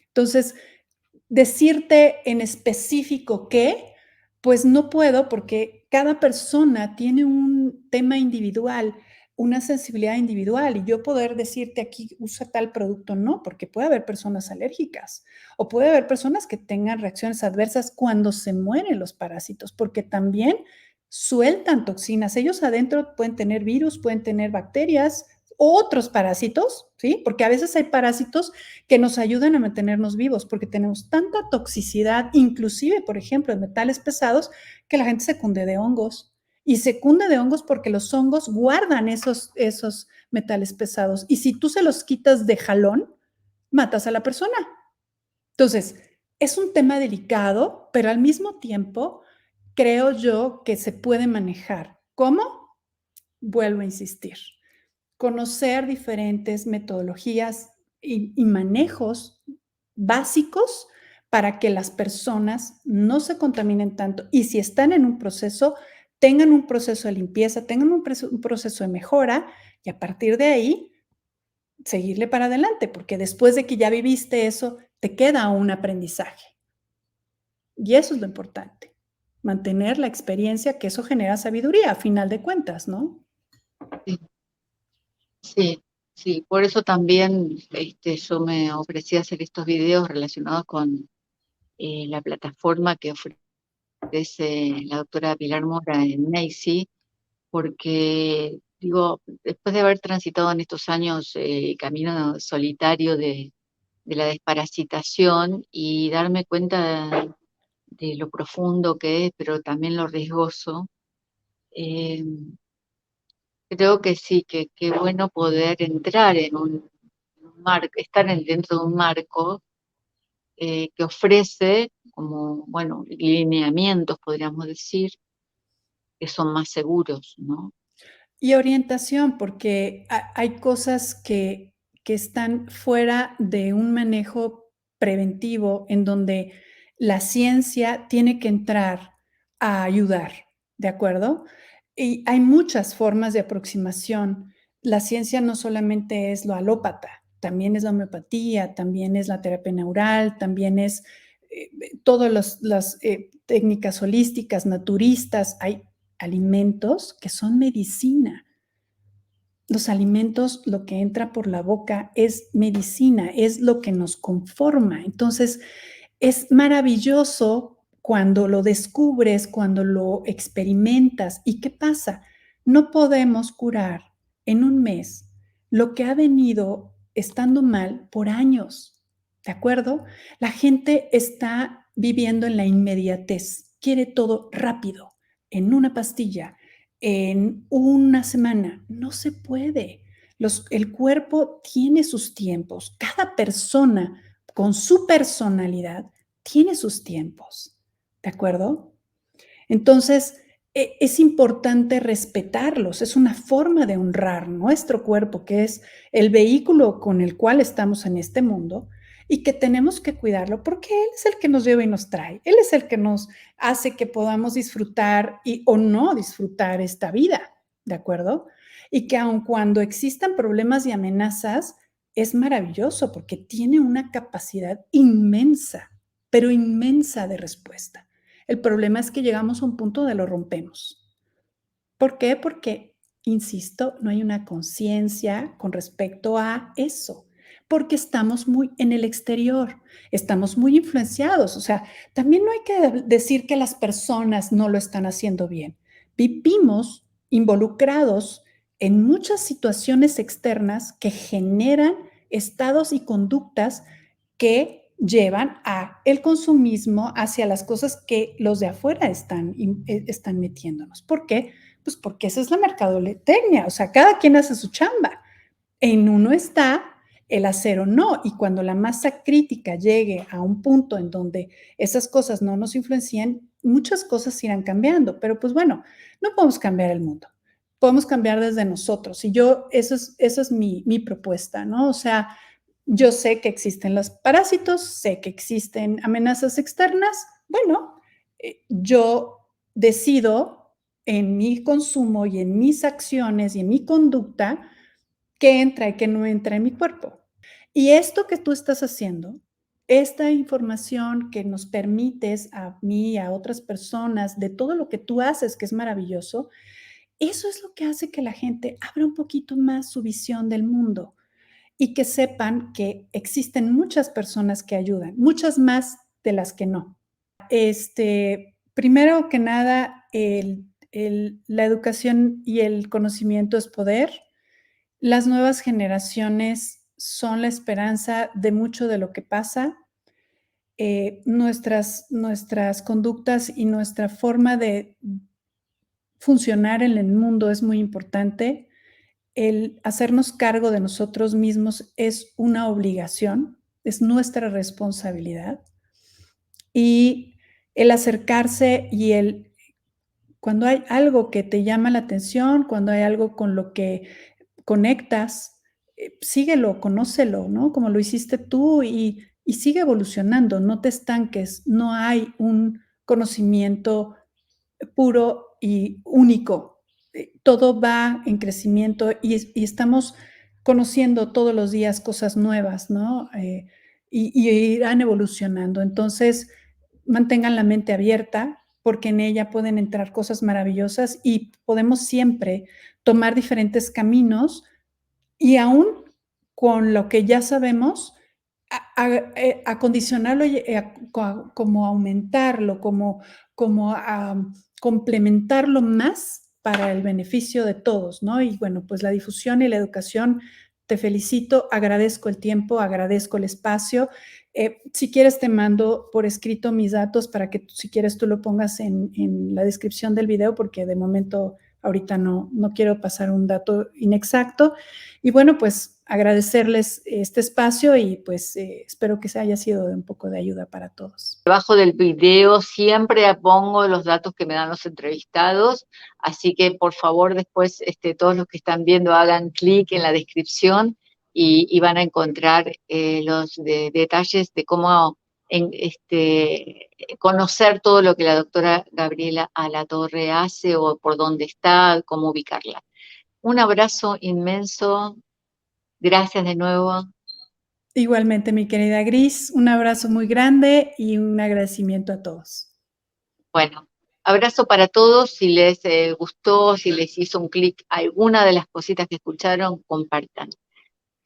[SPEAKER 2] Entonces, decirte en específico qué, pues no puedo porque cada persona tiene un tema individual, una sensibilidad individual y yo poder decirte aquí usa tal producto, no, porque puede haber personas alérgicas o puede haber personas que tengan reacciones adversas cuando se mueren los parásitos, porque también sueltan toxinas. Ellos adentro pueden tener virus, pueden tener bacterias, otros parásitos, ¿sí? Porque a veces hay parásitos que nos ayudan a mantenernos vivos, porque tenemos tanta toxicidad, inclusive, por ejemplo, en metales pesados, que la gente se cunde de hongos. Y se cunde de hongos porque los hongos guardan esos metales pesados. Y si tú se los quitas de jalón, matas a la persona. Entonces, es un tema delicado, pero al mismo tiempo creo yo que se puede manejar. ¿Cómo? Vuelvo a insistir, conocer diferentes metodologías y manejos básicos para que las personas no se contaminen tanto y si están en un proceso, tengan un proceso de limpieza, tengan un proceso de mejora y a partir de ahí seguirle para adelante, porque después de que ya viviste eso, te queda un aprendizaje. Y eso es lo importante, mantener la experiencia, que eso genera sabiduría a final de cuentas, ¿no?
[SPEAKER 1] Sí, sí, sí. Por eso también yo me ofrecí a hacer estos videos relacionados con la plataforma que ofrece la doctora Pilar Mora en NACI, porque, digo, después de haber transitado en estos años camino solitario de la desparasitación y darme cuenta de lo profundo que es, pero también lo riesgoso, eh, creo que sí, que qué bueno poder entrar en un marco, estar dentro de un marco que ofrece como, bueno, lineamientos, podríamos decir, que son más seguros, ¿no?
[SPEAKER 2] Y orientación, porque hay cosas que están fuera de un manejo preventivo, en donde la ciencia tiene que entrar a ayudar, ¿de acuerdo? Y hay muchas formas de aproximación. La ciencia no solamente es lo alópata, también es la homeopatía, también es la terapia neural, también es todas las técnicas holísticas, naturistas. Hay alimentos que son medicina. Los alimentos, lo que entra por la boca es medicina, es lo que nos conforma. Entonces, es maravilloso cuando lo descubres, cuando lo experimentas. ¿Y qué pasa? No podemos curar en un mes lo que ha venido estando mal por años, ¿de acuerdo? La gente está viviendo en la inmediatez, quiere todo rápido, en una pastilla, en una semana. No se puede. El cuerpo tiene sus tiempos. Cada persona con su personalidad tiene sus tiempos. ¿De acuerdo? Entonces, es importante respetarlos. Es una forma de honrar nuestro cuerpo, que es el vehículo con el cual estamos en este mundo y que tenemos que cuidarlo porque Él es el que nos lleva y nos trae. Él es el que nos hace que podamos disfrutar o no disfrutar esta vida, ¿de acuerdo? Y que aun cuando existan problemas y amenazas, es maravilloso porque tiene una capacidad inmensa, pero inmensa de respuesta. El problema es que llegamos a un punto donde lo rompemos. ¿Por qué? Porque, insisto, no hay una conciencia con respecto a eso, porque estamos muy en el exterior, estamos muy influenciados. O sea, también no hay que decir que las personas no lo están haciendo bien. Vivimos involucrados en muchas situaciones externas que generan estados y conductas que llevan a el consumismo hacia las cosas que los de afuera están metiéndonos. ¿Por qué? Pues porque esa es la mercadotecnia, o sea, cada quien hace su chamba. En uno está el hacer o no, y cuando la masa crítica llegue a un punto en donde esas cosas no nos influencian, muchas cosas irán cambiando, pero pues bueno, no podemos cambiar el mundo, podemos cambiar desde nosotros, y eso es mi propuesta, ¿no? O sea, yo sé que existen los parásitos, sé que existen amenazas externas, bueno, yo decido en mi consumo y en mis acciones y en mi conducta qué entra y qué no entra en mi cuerpo. Y esto que tú estás haciendo, esta información que nos permites a mí, a otras personas, de todo lo que tú haces, que es maravilloso, eso es lo que hace que la gente abra un poquito más su visión del mundo y que sepan que existen muchas personas que ayudan, muchas más de las que no. Primero que nada, la educación y el conocimiento es poder. Las nuevas generaciones son la esperanza de mucho de lo que pasa. Nuestras conductas y nuestra forma de funcionar en el mundo es muy importante. El hacernos cargo de nosotros mismos es una obligación, es nuestra responsabilidad. Y el acercarse y cuando hay algo que te llama la atención, cuando hay algo con lo que conectas, síguelo, conócelo, ¿no? Como lo hiciste tú y sigue evolucionando, no te estanques, no hay un conocimiento puro y único. Todo va en crecimiento y estamos conociendo todos los días cosas nuevas, ¿no? Y irán evolucionando. Entonces, mantengan la mente abierta porque en ella pueden entrar cosas maravillosas y podemos siempre tomar diferentes caminos y aún con lo que ya sabemos, acondicionarlo y como aumentarlo, como complementarlo más para el beneficio de todos, ¿no? Y bueno, pues la difusión y la educación, te felicito, agradezco el tiempo, agradezco el espacio. Si quieres, te mando por escrito mis datos para que si quieres tú lo pongas en la descripción del video, porque de momento ahorita no quiero pasar un dato inexacto. Y bueno, pues agradecerles este espacio y pues espero que se haya sido de un poco de ayuda para todos.
[SPEAKER 1] Debajo del video siempre pongo los datos que me dan los entrevistados, así que por favor después todos los que están viendo hagan clic en la descripción y van a encontrar los detalles de cómo conocer todo lo que la doctora Gabriela Alatorre hace o por dónde está, cómo ubicarla. Un abrazo inmenso, gracias de nuevo.
[SPEAKER 2] Igualmente, mi querida Gris, un abrazo muy grande y un agradecimiento a todos.
[SPEAKER 1] Bueno, abrazo para todos. Si les gustó, si les hizo un clic alguna de las cositas que escucharon, compartan.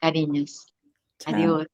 [SPEAKER 1] Cariños.
[SPEAKER 2] Chao.
[SPEAKER 1] Adiós.